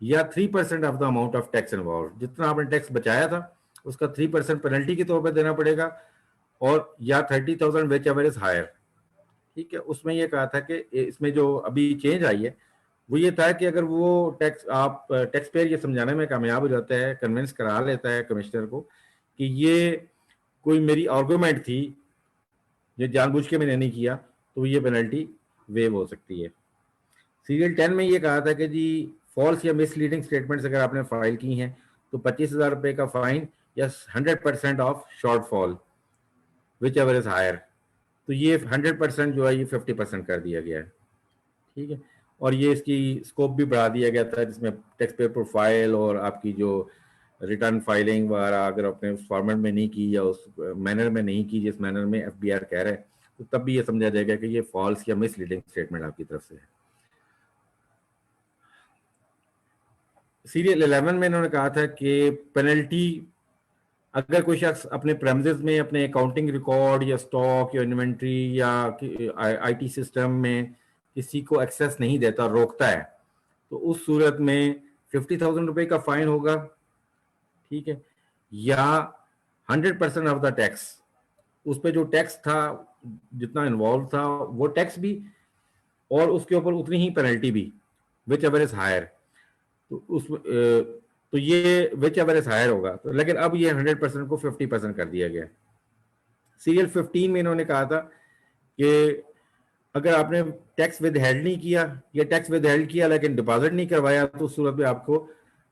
या 3% of the amount of tax involve, जितना आपने टैक्स बचाया था उसका 3% पेनल्टी के तौर पर देना पड़ेगा, और या 30,000 विच एवर इज हायर। ठीक है, उसमें ये कहा था कि इसमें जो अभी चेंज आई है वो ये था कि अगर वो टैक्स आप टैक्स पेयर ये समझाने में कामयाब हो जाता है, कन्विंस करा लेता है कमिश्नर को कि ये कोई मेरी आर्गूमेंट थी, ये जानबूझ के मैंने नहीं किया, तो ये पेनल्टी वेव हो सकती है। सीरियल 10 में ये कहा था कि जी फॉल्स या मिसलीडिंग स्टेटमेंट्स अगर आपने फाइल की हैं तो 25,000 रुपये का फाइन या 100% of shortfall whichever is higher, तो ये 100% जो है ये 50% कर दिया गया है। ठीक है, और ये इसकी स्कोप भी बढ़ा दिया गया था जिसमें टैक्स पेयर प्रोफाइल और आपकी जो रिटर्न फाइलिंग वगैरह अगर आपने उस फॉर्मेट में नहीं की या उस मैनर में नहीं की जिस मैनर में FBR कह रहे हैं, तो तब भी ये समझा जाएगा कि ये फॉल्स या मिसलीडिंग स्टेटमेंट आपकी तरफ से है। सीरियल 11 में इन्होंने कहा था कि पेनल्टी अगर कोई शख्स अपने प्रेमिसेस में अपने अकाउंटिंग रिकॉर्ड या स्टॉक या इन्वेंट्री या आईटी सिस्टम में किसी को एक्सेस नहीं देता, रोकता है, तो उस सूरत में 50,000 रुपए का फाइन होगा, ठीक है, या 100% ऑफ द टैक्स, उस पर जो टैक्स था जितना इन्वॉल्व था वो टैक्स भी और उसके ऊपर उतनी ही पेनल्टी भी, विच एवर इज हायर। तो ये विच एवर इज हायर होगा। तो लेकिन अब ये 100% को 50% कर दिया गया। सीरियल 15 में इन्होंने कहा था कि अगर आपने टैक्स विदहेल्ड नहीं किया या टैक्स विदहेल्ड किया लेकिन डिपॉजिट नहीं करवाया तो उस सूरत में आपको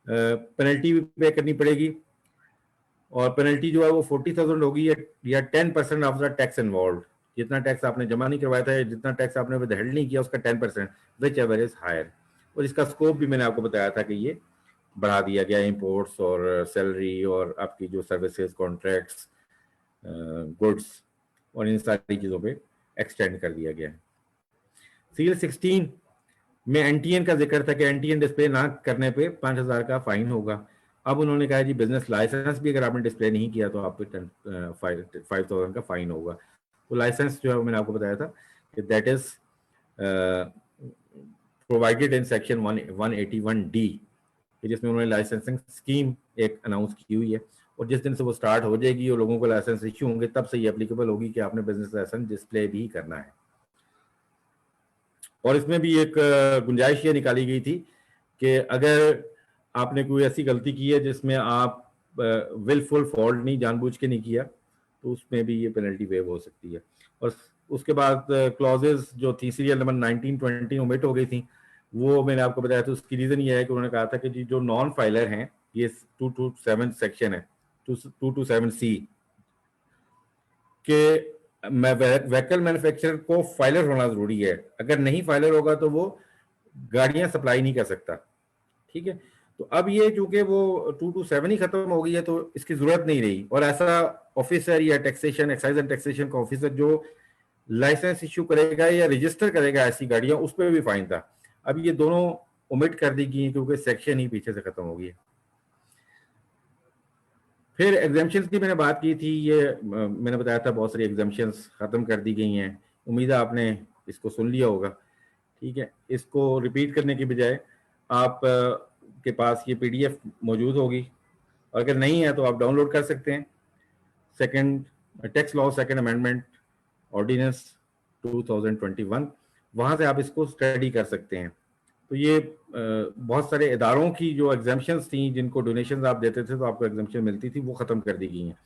पेनल्टी भी पे करनी पड़ेगी, और पेनल्टी जो है वो 40,000 होगी या 10% ऑफ द टैक्स इन्वॉल्व। जितना टैक्स आपने जमा नहीं करवाया था या जितना टैक्स आपने विदहेल्ड नहीं किया उसका 10%, विच एवर इज हायर। और इसका स्कोप भी मैंने आपको बताया था कि ये बढ़ा दिया गया, इंपोर्ट्स और सैलरी और आपकी जो सर्विसेज, कॉन्ट्रैक्ट्स, गुड्स और इन सारी चीज़ों पे एक्सटेंड कर दिया गया है। सीरियल 16 में एनटीएन का जिक्र था कि एनटीएन डिस्प्ले ना करने पे 5,000 का फाइन होगा। अब उन्होंने कहा जी बिजनेस लाइसेंस भी अगर आपने डिस्प्ले नहीं किया तो आप पे 5,000 का फाइन होगा। तो लाइसेंस जो है मैंने आपको बताया था कि that is provided in section 181D, जिसमें उन्होंने लाइसेंसिंग स्कीम एक अनाउंस की हुई है, और जिस दिन से वो स्टार्ट हो जाएगी और लोगों को लाइसेंस इश्यू होंगे तब से ये एप्लीकेबल होगी कि आपने बिजनेस लाइसेंस डिस्प्ले भी करना है। और इसमें भी एक गुंजाइश ये निकाली गई थी कि अगर आपने कोई ऐसी गलती की है जिसमें आप विलफुल फॉल्ट नहीं, जानबूझ के नहीं किया, तो उसमें भी ये पेनल्टी वेव हो सकती है। और उसके बाद क्लॉजेज जो थी सीरियल नंबर 19-20 ओमिट हो गई थी, वो मैंने आपको बताया था। उसकी रीजन ये है कि उन्होंने कहा था कि जी जो नॉन फाइलर हैं, ये 227 है, 227C के व्हीकल मैन्युफैक्चरर को फाइलर होना जरूरी है। अगर नहीं फाइलर होगा तो वो गाड़ियां सप्लाई नहीं कर सकता, ठीक है। तो अब ये चूंकि वो 227 ही खत्म हो गई है तो इसकी जरूरत नहीं रही, और ऐसा ऑफिसर या टैक्सेशन, एक्साइज एंड टैक्सेशन का ऑफिसर जो लाइसेंस इश्यू करेगा या रजिस्टर करेगा ऐसी गाड़ियां, उस पर भी फाइन था। अब ये दोनों ओमिट कर दी गई क्योंकि सेक्शन ही पीछे से खत्म हो गई है। फिर एग्जाम्पशंस की मैंने बात की थी, ये मैंने बताया था बहुत सारी एग्जाम्पशंस खत्म कर दी गई हैं। उम्मीद है आपने इसको सुन लिया होगा, ठीक है। इसको रिपीट करने की बजाय आप के पास ये PDF मौजूद होगी, अगर नहीं है तो आप डाउनलोड कर सकते हैं। Second tax law second amendment ordinance 2021, वहाँ से आप इसको स्टडी कर सकते हैं। तो ये बहुत सारे इदारों की जो एग्जाम्पशंस थी, जिनको डोनेशंस आप देते थे तो आपको एग्जाम्पशन मिलती थी, वो ख़त्म कर दी गई हैं।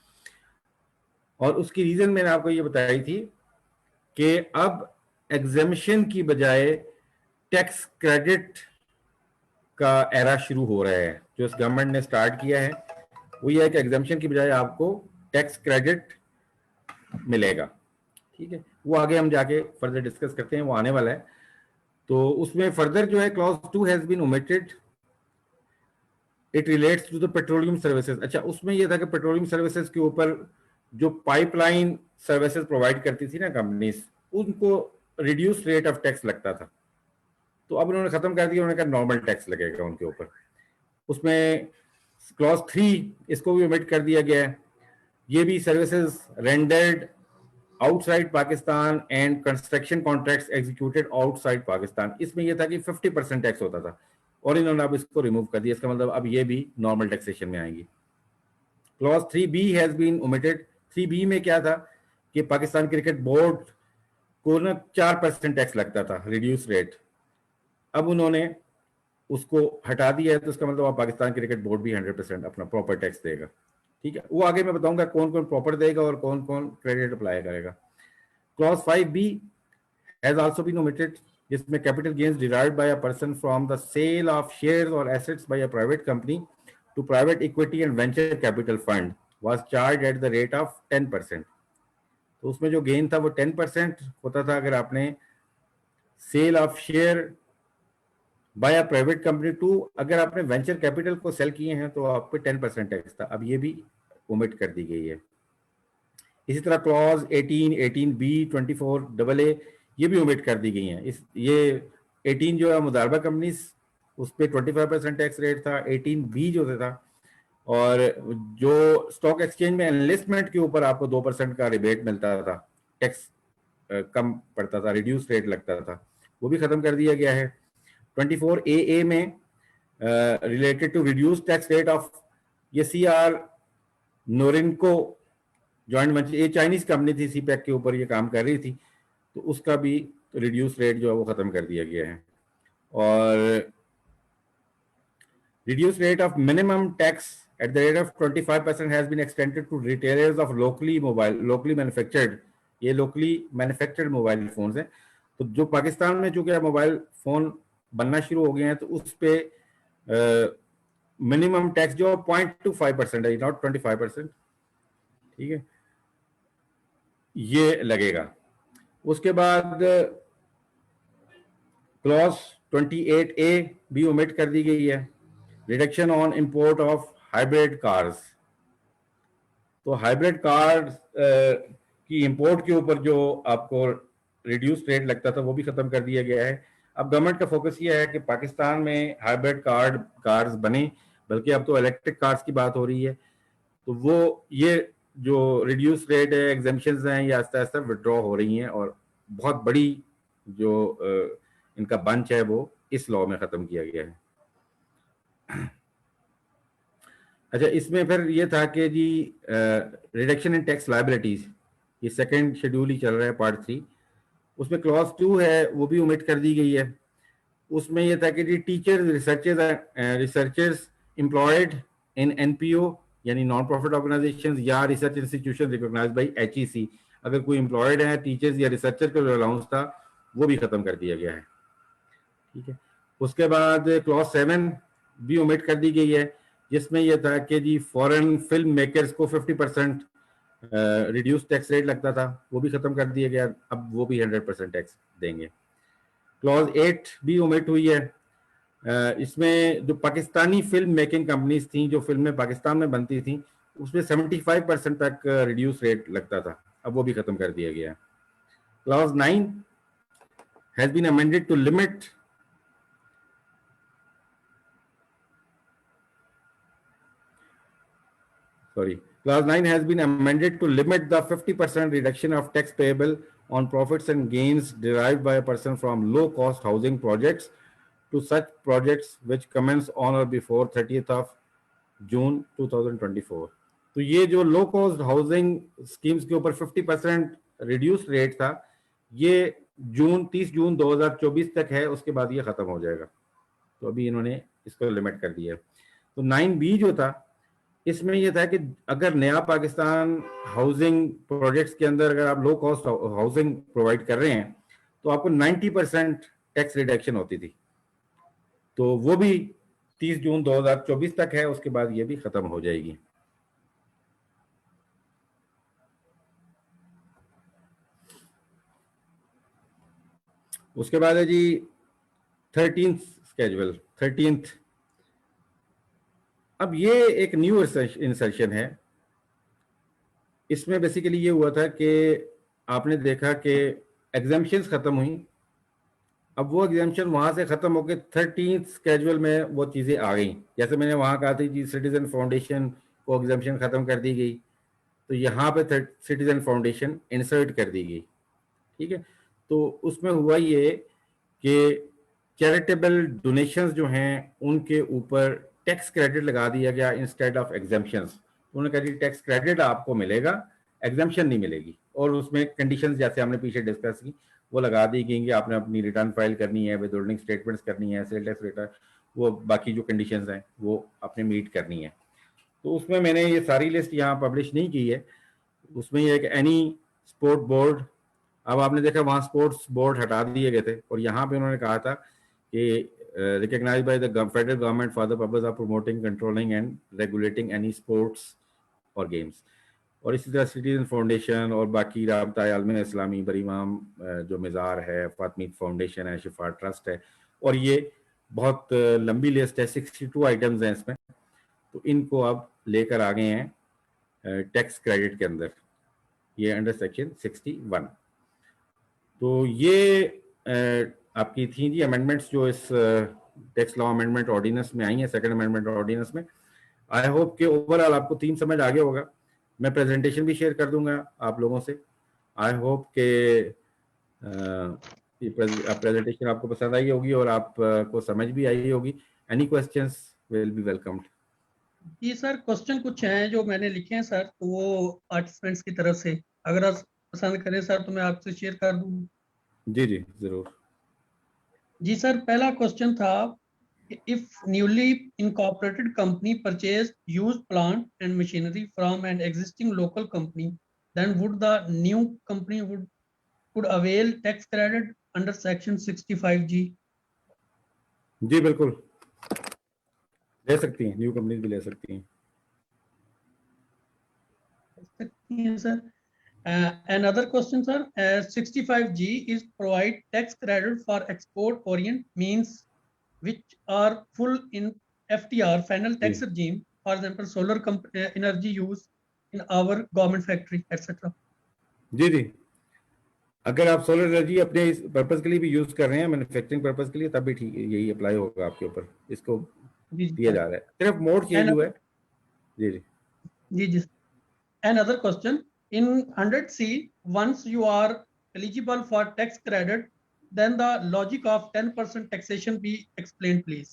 और उसकी रीज़न मैंने आपको ये बताई थी कि अब एग्जाम्शन की बजाय टैक्स क्रेडिट का एरा शुरू हो रहा है। जो इस गवर्नमेंट ने स्टार्ट किया है वो ये है कि एग्जाम्शन की बजाय आपको टैक्स क्रेडिट मिलेगा, ठीक है। वो आगे हम जाके फर्दर डिस्कस करते हैं, वो आने वाला है। तो उसमें फर्दर जो है clause 2 has been omitted, it relates to the petroleum services. अच्छा, उसमें यह था कि पेट्रोलियम सर्विसेज के ऊपर जो पाइपलाइन सर्विसेज प्रोवाइड करती थी ना कंपनीज, उनको रिड्यूस रेट ऑफ टैक्स लगता था। तो अब उन्होंने खत्म कर दिया, उन्होंने कहा नॉर्मल टैक्स लगेगा उनके ऊपर। उसमें क्लॉज 3 इसको भी ओमिट कर दिया गया है। ये भी services rendered outside Pakistan and construction contracts executed outside Pakistan, इसमें यह था कि 50% टैक्स होता था और इन्होंने अब इसको रिमूव कर दिया। इसका मतलब अब ये भी नॉर्मल टैक्सेशन में आएंगी। Clause 3B has been omitted. 3B में क्या था कि पाकिस्तान क्रिकेट बोर्ड को ना 4% टैक्स लगता था, रिड्यूस रेट। अब उन्होंने उसको हटा दिया है, तो इसका मतलब अब पाकिस्तान क्रिकेट बोर्ड भी 100% अपना प्रॉपर टैक्स देगा, ठीक है। वो आगे मैं बताऊंगा कौन कौन प्रॉपर देगा और कौन कौन क्रेडिट अप्लाई करेगा। Clause 5B has also been omitted, जिसमें capital gains derived by a person from the sale of shares और assets by a private company to private equity and venture capital fund was charged at the rate of 10%। तो उसमें जो gain था वो 10% होता था अगर आपने sale of share by a private company to, अगर आपने वेंचर कैपिटल को सेल किए हैं तो आप पे 10% टैक्स था। अब ये भी ओमिट कर दी गई है। इसी तरह क्लॉज 18, 18B, 24AA ये भी ओमिट कर दी गई हैं। ये 18 जो है मुदारबा कंपनीज, उस पर 25% टैक्स रेट था। 18B जो था और जो स्टॉक एक्सचेंज में एनलिस्टमेंट के ऊपर आपको 2% का रिबेट मिलता था, टैक्स कम पड़ता था, रिड्यूस रेट लगता था, वो भी खत्म कर दिया गया है। 24AA में related to reduce tax rate of, ये CR नोरिनको जॉइंट वेंचर, ये चाइनीज कंपनी थी, CPEC के ऊपर ये काम कर रही थी, तो उसका भी रिड्यूस रेट जो है वो खत्म कर दिया गया है। और reduced rate of minimum tax at the rate of 25% has been extended to retailers of locally manufactured, ये locally manufactured मोबाइल फोन्स हैं। तो जो पाकिस्तान में चूंकि मोबाइल फोन बनना शुरू हो गए हैं, तो उस पे मिनिमम टैक्स जो 0.25% है, नॉट 25%, ठीक है, ये लगेगा। उसके बाद क्लॉज 28A भी ओमिट कर दी गई है, reduction on import of hybrid cars. तो हाइब्रिड कार्स की इंपोर्ट के ऊपर जो आपको रिड्यूस रेट लगता था वो भी खत्म कर दिया गया है। अब गवर्नमेंट का फोकस ये है कि पाकिस्तान में हाइब्रिड कार्स बने, बल्कि अब तो इलेक्ट्रिक कार्स की बात हो रही है, तो वो ये जो रिड्यूस रेट है, एग्जेम्पशंस हैं, ये आस्ता आस्ता विड्रॉ हो रही हैं, और बहुत बड़ी जो इनका बंच है वो इस लॉ में खत्म किया गया है। अच्छा, इसमें फिर ये था कि जी रिडक्शन इन टैक्स लायबिलिटीज, ये सेकंड शेड्यूल ही चल रहा है, पार्ट 3, उसमें क्लॉज 2 है, वो भी ओमिट कर दी गई है। उसमें ये था कि जी teachers, researchers employed in NPO यानी नॉन प्रॉफिट ऑर्गेनाइजेशन या research institution recognised by HEC, अगर कोई एम्प्लॉयड है टीचर्स या रिसर्चर का जो अलाउंस था वो भी खत्म कर दिया गया है, ठीक है। उसके बाद क्लॉज 7 भी ओमिट कर दी गई है, जिसमें यह था कि जी फॉरेन फिल्म मेकर्स को 50% रिड्यूस टैक्स रेट लगता था, वो भी खत्म कर दिया गया, अब वो भी 100% टैक्स देंगे। क्लॉज 8 भी ओमिट हुई है, इसमें जो पाकिस्तानी फिल्म मेकिंग कंपनीज थी, जो फिल्में पाकिस्तान में बनती थी, उसमें 75% तक रिड्यूस रेट लगता था, अब वो भी खत्म कर दिया गया। Clause 9 has been amended to limit Clause 9 has been amended to limit the 50% reduction of tax payable on profits and gains derived by a person from low-cost housing projects to such projects which commence on or before 30th of June 2024. तो ये जो low cost housing schemes के ऊपर 50% reduce rate था, ये 30 जून 2024 तक है, उसके बाद ये खत्म हो जाएगा। तो अभी इन्होंने इसको लिमिट कर दिया है। तो 9B जो था, इसमें यह था कि अगर नया पाकिस्तान हाउसिंग प्रोजेक्ट्स के अंदर अगर आप लो कॉस्ट हाउसिंग प्रोवाइड कर रहे हैं तो आपको 90% टैक्स रिडक्शन होती थी, तो वो भी 30 जून 2024 तक है, उसके बाद ये भी खत्म हो जाएगी। उसके बाद है जी 13th स्केड्यूल, 13th। अब ये एक न्यू इंसर्शन है। इसमें बेसिकली ये हुआ था कि आपने देखा कि एग्जाम्पशंस खत्म हुई, अब वो एग्जाम्पशन वहां से खत्म होकर 13th स्केड्यूल में वो चीजें आ गई। जैसे मैंने वहां कहा था कि सिटीजन फाउंडेशन को एग्जाम्पशन खत्म कर दी गई, तो यहाँ पे सिटीजन फाउंडेशन इंसर्ट कर दी गई, ठीक है। तो उसमें हुआ ये कि चैरिटेबल डोनेशंस जो हैं उनके ऊपर टैक्स क्रेडिट लगा दिया गया इंस्टेड ऑफ एग्जाम्पशंस। उन्होंने कहा टैक्स क्रेडिट आपको मिलेगा, एग्जाम्पशन नहीं मिलेगी, और उसमें कंडीशंस जैसे हमने पीछे डिस्कस की वो लगा दी गई कि आपने अपनी रिटर्न फाइल करनी है, विद होल्डिंग स्टेटमेंट्स करनी है, सेल टैक्स रिटर्न, वो बाकी जो कंडीशंस हैं वो आपने मीट करनी है। तो उसमें मैंने ये सारी लिस्ट यहाँ पब्लिश नहीं की है। उसमें ये एक एनी स्पोर्ट बोर्ड, अब आपने देखा वहाँ स्पोर्ट्स बोर्ड हटा दिए गए थे, और यहाँ पे उन्होंने कहा था कि recognized by the federal government for the purpose of promoting, controlling and regulating any sports और गेम्स। और इसी तरह सिटीजन फाउंडेशन और बाकी राबता आलम इस्लामी, बरीमाम जो मज़ार है, फातमीद फाउंडेशन है, शिफा ट्रस्ट है, और ये बहुत लंबी लिस्ट है, 62 आइटम्स हैं इसमें। तो इनको अब लेकर आ गए हैं टैक्स क्रेडिट के अंदर, ये अंडर सेक्शन 61। तो ये आपकी थी जी अमेंडमेंट्स जो इस टैक्स लॉ अमेंडमेंट ऑर्डिनेंस में आई है, सेकंड अमेंडमेंट ऑर्डिनेंस में। आई होप कि ओवरऑल आपको थीम समझ आ गया होगा। मैं प्रेजेंटेशन भी शेयर कर दूंगा आप लोगों से। आई होप के ये प्रेजेंटेशन आपको पसंद आई होगी और आपको समझ भी आई होगी। Any questions will be welcomed. जी सर, क्वेश्चन कुछ हैं जो मैंने लिखे हैं सर, तो वो पार्टिसिपेंट्स की तरफ से, अगर आप पसंद करें सर तो मैं आपसे शेयर कर दूँ। जी जी जरूर। जी सर, पहला क्वेश्चन था, if newly incorporated company purchase used plant and machinery from an existing local company, then would the new company would avail tax credit under section 65G? जी बिल्कुल ले सकती हैं, न्यू कंपनीज भी ले सकती हैं। Sir. Another question, sir. 65G is provide tax credit for export orient means which are full in FTR, final tax regime, for example, solar energy use in our government factory, etc. जी जी, अगर आप solar energy अपने इस purpose के लिए भी use कर रहे हैं, मैन्युफैक्चरिंग पर्पस के लिए, तब भी ठीक है, यही अप्लाई होगा आपके ऊपर। इसको दिया जा रहा है, सिर्फ मोड चेंज हुआ है। जी जी जी जी। Another question, in 100C, once you are eligible for tax credit, then the logic of 10% taxation be explained, please.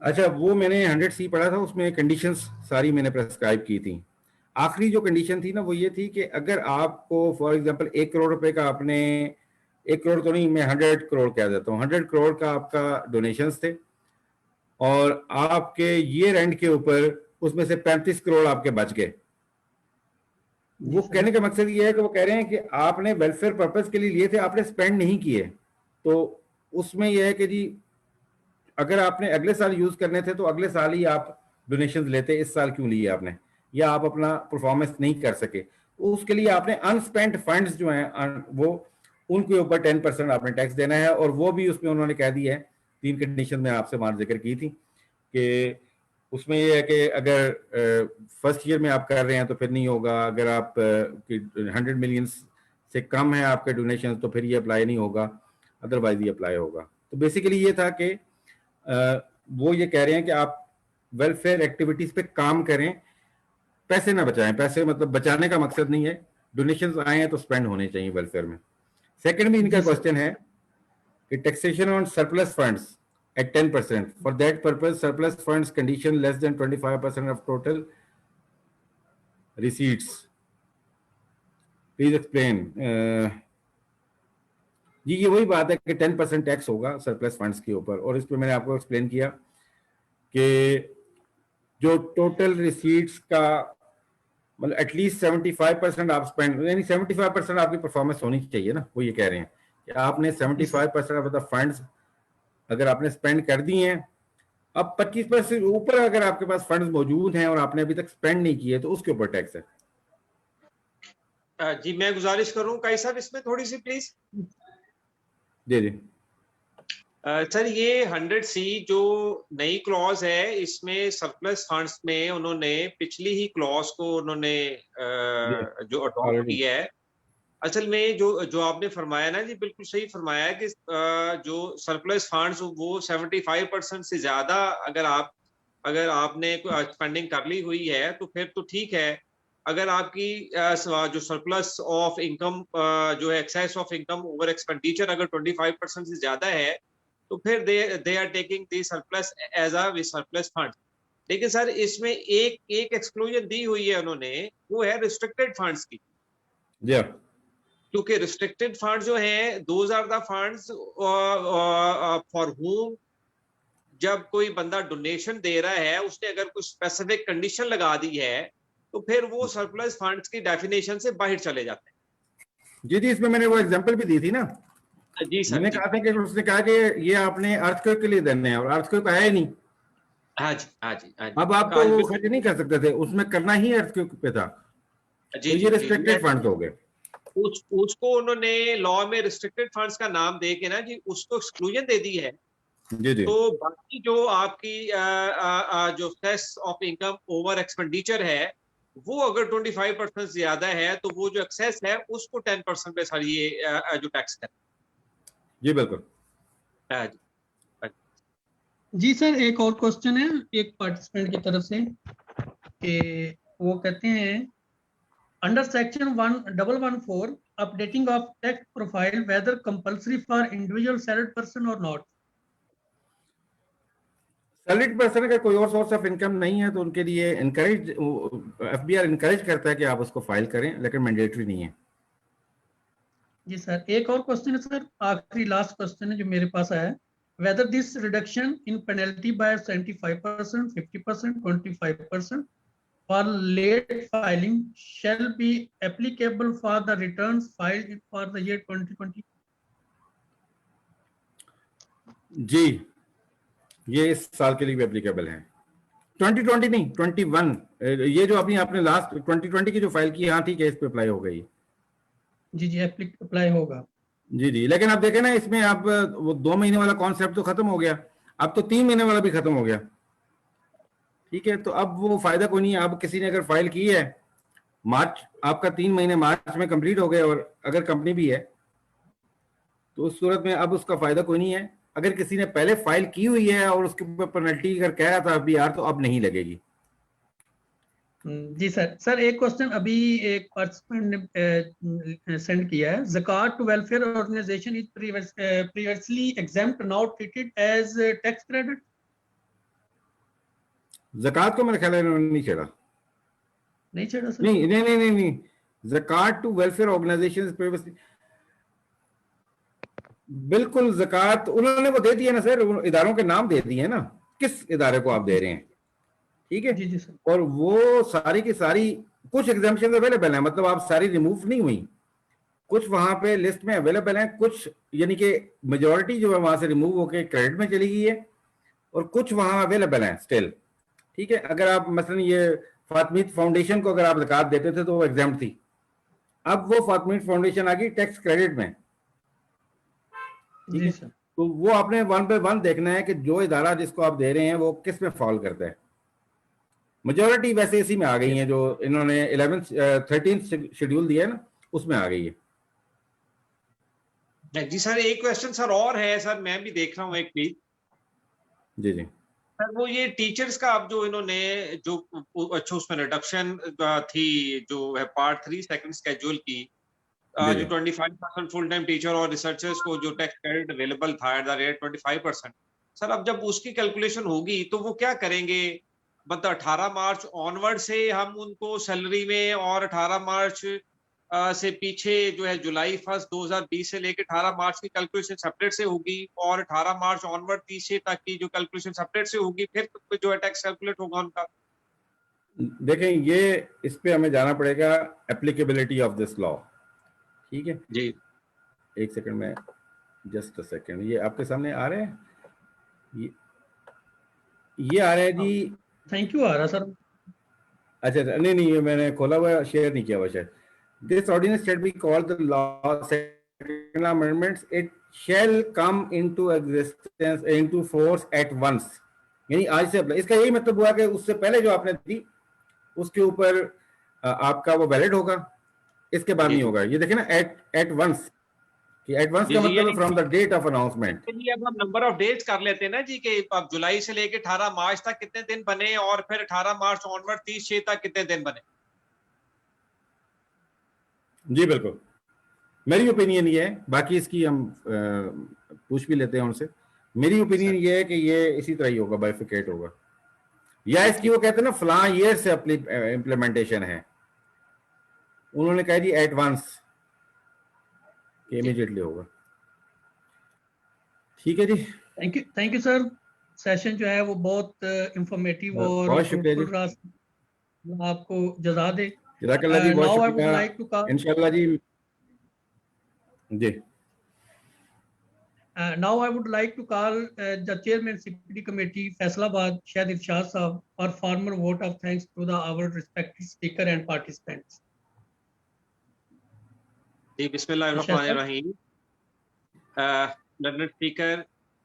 अच्छा, वो मैंने 100C पढ़ा था, उसमें कंडीशंस सारी मैंने प्रेस्क्राइब की थी। आखिरी जो कंडीशन थी ना वो ये थी कि अगर आपको फॉर एग्जांपल 1 करोड़ रुपए का आपने, 1 करोड़ तो नहीं, मैं 100 करोड़ कह देता हूँ, 100 करोड़ का आपका डोनेशंस थे और आपके ईयर एंड के ऊपर उसमें से 35 करोड़ आपके बच गए। वो कहने का मकसद ये है कि वो कह रहे हैं कि आपने वेलफेयर पर्पस के लिए लिए थे, आपने स्पेंड नहीं किए, तो उसमें यह है कि जी अगर आपने अगले साल यूज करने थे तो अगले साल ही आप डोनेशन लेते, इस साल क्यों लिए आपने, या आप अपना परफॉर्मेंस नहीं कर सके, तो उसके लिए आपने अनस्पेंट फंड्स जो हैं वो उनके ऊपर 10% आपने टैक्स देना है। और वो भी उसमें उन्होंने कह दिया है, 3 कंडीशन में आपसे वहां जिक्र की थी कि उसमें ये है कि अगर फर्स्ट ईयर में आप कर रहे हैं तो फिर नहीं होगा, अगर आप 100 मिलियन से कम है आपके डोनेशन तो फिर ये अप्लाई नहीं होगा, अदरवाइज ये अप्लाई होगा। तो बेसिकली ये था कि वो ये कह रहे हैं कि आप वेलफेयर एक्टिविटीज पे काम करें, पैसे ना बचाएं। पैसे मतलब बचाने का मकसद नहीं है, डोनेशंस आए हैं तो स्पेंड होने चाहिए वेलफेयर में। सेकंड भी इनका क्वेश्चन है कि taxation on surplus funds at 10%. For that purpose, surplus funds condition less than 25% of total receipts. Please explain. जी ये वही बात है कि 10% टैक्स होगा सरप्लस फंड्स के ऊपर, और इस पर मैंने आपको एक्सप्लेन किया कि जो टोटल रिसीट्स का मतलब एटलीस्ट 75% आप स्पेंड, यानी 75% आपकी परफॉर्मेंस होनी चाहिए ना। वो ये कह रहे हैं कि आपने 75% ऑफ द फंड्स अगर आपने स्पेंड कर दिए हैं, अब 25% ऊपर अगर आपके पास फंड्स मौजूद हैं और आपने अभी तक स्पेंड नहीं किए तो उसके ऊपर टैक्स है। जी मैं गुजारिश करूं काई साहब इसमें थोड़ी सी प्लीज। जी जी सर ये 100C जो नई क्लॉज है, इसमें सरप्लस फंड्स में उन्होंने पिछली ही क्लॉज को उन्होंने जो अडॉप्ट किया है। असल में जो आपने फरमाया ना जी, बिल्कुल सही फरमाया है कि जो सरप्लस फंड्स वो 75% से ज्यादा अगर आपने स्पेंडिंग कर ली हुई है तो फिर तो ठीक है। अगर आपकी जो सरप्लस ऑफ इनकम जो है excess of income over expenditure अगर 25% से ज्यादा है तो फिर they are taking the surplus as a surplus fund. लेकिन सर इसमें एक एक्सक्लूजन दी हुई है उन्होंने, वो है रिस्ट्रिक्टेड फंड्स की। क्योंकि रिस्ट्रिक्टेड फंड जो हैं, those are the funds for whom जब कोई बंदा डोनेशन दे रहा है उसने अगर कुछ स्पेसिफिक कंडीशन लगा दी है तो फिर वो सरप्लस फंड्स की डेफिनेशन से बाहर चले जाते हैं। जी जी इसमें मैंने वो एग्जांपल भी दी थी ना। जी सर, मैंने कहा था कि उसने कहा कि ये आपने अर्थक्वेक के लिए देने हैं और अर्थक्वेक आया ही नहीं। हाँ जी हाँ जी हाँ जी। अब आप तो वो खर्च नहीं कर सकते थे, उसमें करना ही अर्थक्वेक पे था, जी तो ये रिस्ट्रिक्टेड फंड्स हो गए। उसको उन्होंने लॉ में रिस्ट्रिक्टेड फंड्स का नाम दे के ना जी उसको एक्सक्लूजन दे दी है। जी जी तो बाकी जो आपकी जो excess of income over expenditure है वो अगर 25% ज्यादा है तो वो जो एक्सेस है उसको 10% पे सारी ये जो टैक्स है। जी बिल्कुल। जी सर, एक और क्वेश्चन है एक पार्टिसिपेंट की तरफ से कि वो कहते हैं under section 1114 updating of tax profile whether compulsory for individual salaried person और नॉट। सैलरीड पर्सन का कोई और सोर्स ऑफ इनकम नहीं है तो उनके लिए इनकरेज, एफबीआर इनकरेज करता है कि आप उसको फाइल करें, लेकिन मैंडेटरी नहीं है। जी सर, एक और क्वेश्चन है सर, आखिरी लास्ट क्वेश्चन है जो मेरे पास आया है, whether this reduction in penalty by 75%, 50%, 25% for late filing shall be applicable for the returns filed for the year 2020। जी, ये इस साल के लिए भी एप्लीकेबल है। 2020 नहीं, 21, ये जो आपने लास्ट 2020 की जो फाइल की, हाँ ठीक है, इस पे अप्लाई हो गई। जी जी, अप्लाई होगा। जी जी, लेकिन आप देखें ना, इसमें आप वो 2 महीने वाला कॉन्सेप्ट तो खत्म हो गया, अब तो 3 महीने वाला भी खत्म हो गया। ठीक है, तो अब वो फायदा कोई नहीं है। अब किसी ने अगर फाइल की है मार्च, आपका 3 महीने मार्च में कंप्लीट हो गए, और अगर कंपनी भी है तो उस सूरत में अब उसका फायदा कोई नहीं है। अगर किसी ने पहले फाइल की हुई है और उसके ऊपर पेनल्टी अगर कह रहा था अभी यार, तो अब नहीं लगेगी। जी सर। सर एक क्वेश्चन अभी एक पार्टिसिपेंट ने सेंड किया है, ज़कात to welfare organisation is previously exempt now treated as tax credit. ज़कात को मेरे ख्याल है इन्होंने नहीं छेड़ा। नहीं छेड़ा सर? नहीं नहीं नहीं नहीं, नहीं। ज़कात टू वेलफेयर ऑर्गेनाइजेशन प्रीवियसली, बिल्कुल ज़कात उन्होंने वो दे दिया ना सर, इदारों के नाम दे दिए ना, किस इदारे को आप दे रहे हैं। ठीक है जी जी सर। और वो सारी की सारी, कुछ एग्जाम्पशन अवेलेबल है, मतलब आप सारी रिमूव नहीं हुई, कुछ वहां पे लिस्ट में अवेलेबल है, कुछ यानी कि मेजॉरिटी जो है वहां से रिमूव होकर क्रेडिट में चली गई है, और कुछ वहां अवेलेबल है स्टिल। ठीक है, अगर आप मसलन ये फातमीद फाउंडेशन को अगर आप ज़कात देते थे तो वो एग्जाम्प्ट थी, अब वो फातमीद फाउंडेशन आ गई टैक्स क्रेडिट में। ठीक है, तो वो आपने 1 by 1 देखना है कि जो इदारा जिसको आप दे रहे हैं वो किस में फॉल करता है। मेजॉरिटी वैसे इसी में आ गई है, जो इन्होंने 13th शेड्यूल दिया है ना, उसमें आ गई है। जी सर, एक क्वेश्चन सर और है सर, मैं भी देख रहा हूँ एक प्लीज। जी जी सर, वो ये टीचर्स का अब जो इन्होंने जो अच्छा उसमें रिडक्शन थी, जो है पार्ट 3 सेकंड स्केड्यूल की, जो 25% फुल टाइम टीचर और रिसर्चर्स को जो टैक्स क्रेडिट अवेलेबल था एट द रेट 25%, सर अब जब उसकी कैलकुलेशन होगी तो वो क्या करेंगे? मतलब 18 मार्च ऑनवर्ड से हम उनको सैलरी में, और 18 मार्च से पीछे जो है जुलाई 1 2020 से लेकर 18 मार्च की कैलकुलेशन सेपरेट से होगी, और 18 मार्च ऑनवर्ड 30 तक की जो कैलकुलेशन सेपरेट से होगी, फिर जो है टैक्स कैलकुलेट होगा उनका। देखें, ये इस पे हमें जाना पड़ेगा एप्लीकेबिलिटी ऑफ दिस लॉ। ठीक है जी, एक सेकंड में, जस्ट अ सेकंड, ये आपके सामने आ रहे हैं, ये आ रहा है जी। थैंक यू आ रहा सर। अच्छा नहीं नहीं, ये मैंने खोला हुआ, शेयर नहीं किया हुआ शायद। This ordinance shall be called the law second amendments, it shall come into existence into force at once, यानी आज से अप्लाई। इसका यही मतलब हुआ कि उससे पहले जो आपने दी उसके ऊपर आपका वो वैलिड होगा, इसके बाद नहीं होगा। ये देखें ना, एट वंस, कि एट वंस का मतलब from the date of announcement. अब हम नंबर ऑफ डेट्स कर लेते हैं ना जी, कि अब जुलाई से लेके 18 मार्च तक कितने दिन बने, और फिर 18 मार्च ऑनवर्ड 30 तक कितने दिन बने। जी बिल्कुल, मेरी ओपिनियन ये है, बाकी इसकी हम पूछ भी लेते हैं उनसे। मेरी ओपिनियन ये है कि ये इसी तरह ही होगा, बाइफिकेट होगा, या इसकी वो कहते हैं ना फलां ईयर से इम्प्लीमेंटेशन है, उन्होंने कहा जी एडवांस कि इमीडिएटली होगा। ठीक है जी, थैंक यू सर। सेशन जो है वो बहुत इंफॉर्मेटिव और बहुत शुक्रिया जी, आपको जज़ा दे। जज़ाकल्लाह जी, बहुत नाउ आई वुड शुक्रिया। लाइक टू कॉल इंशाल्लाह जी जी now I would like to call the chairman CPD committee Faisalabad Shahid Irshad Sahab for formal vote of thanks to our respected speaker and participants. जी, बिस्मिल्लाहिर्रहमानिर्रहीम। Learner speaker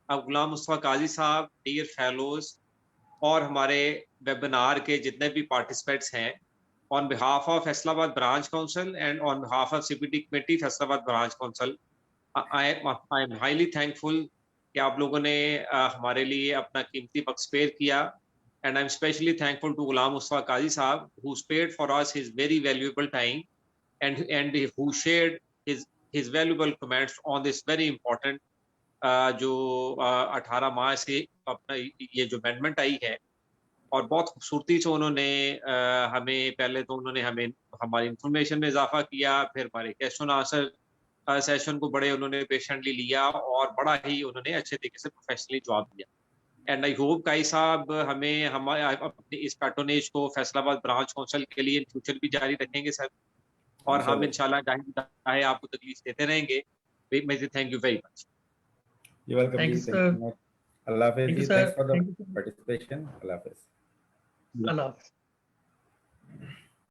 Ghulam Mustafa Qazi साहब, dear fellows, और हमारे webinar के जितने भी participants हैं, on behalf of Faisalabad branch council and on behalf of CPD committee Faisalabad branch council, I am highly thankful कि आप लोगों ने हमारे लिए अपना कीमती वक्त स्पेयर किया, and I am specially thankful to Ghulam Mustafa Qazi sahab who spared for us his very valuable time and who shared his valuable comments on this very important जो 18 माह से अपना ये जो अमेंडमेंट आई है, और बहुत खूबसूरती से उन्होंने हमें पहले तो उन्होंने हमें हमारी इंफॉर्मेशन में इजाफा किया, फिर हमारे क्वेश्चन आंसर सेशन को बड़े उन्होंने पेशेंटली लिया और बड़ा ही उन्होंने अच्छे तरीके से प्रोफेशनली जवाब दिया। एंड आई होप काई साहब हमें हमारे अपने इस पैट्रोनेज को फैसलाबाद ब्रांच काउंसिल के लिए इन फ्यूचर भी जारी रखेंगे सर, और हम इंशाल्लाह चाहे आपको तकलीफ देते रहेंगे। Thank you very much. You welcome Thank जी, you, thank you sir. So much. अल्लाह हाफिज Thank जी, you, sir. Thanks for the Thank you, sir. Participation. अल्लाह हाफिज। Allah Hafiz.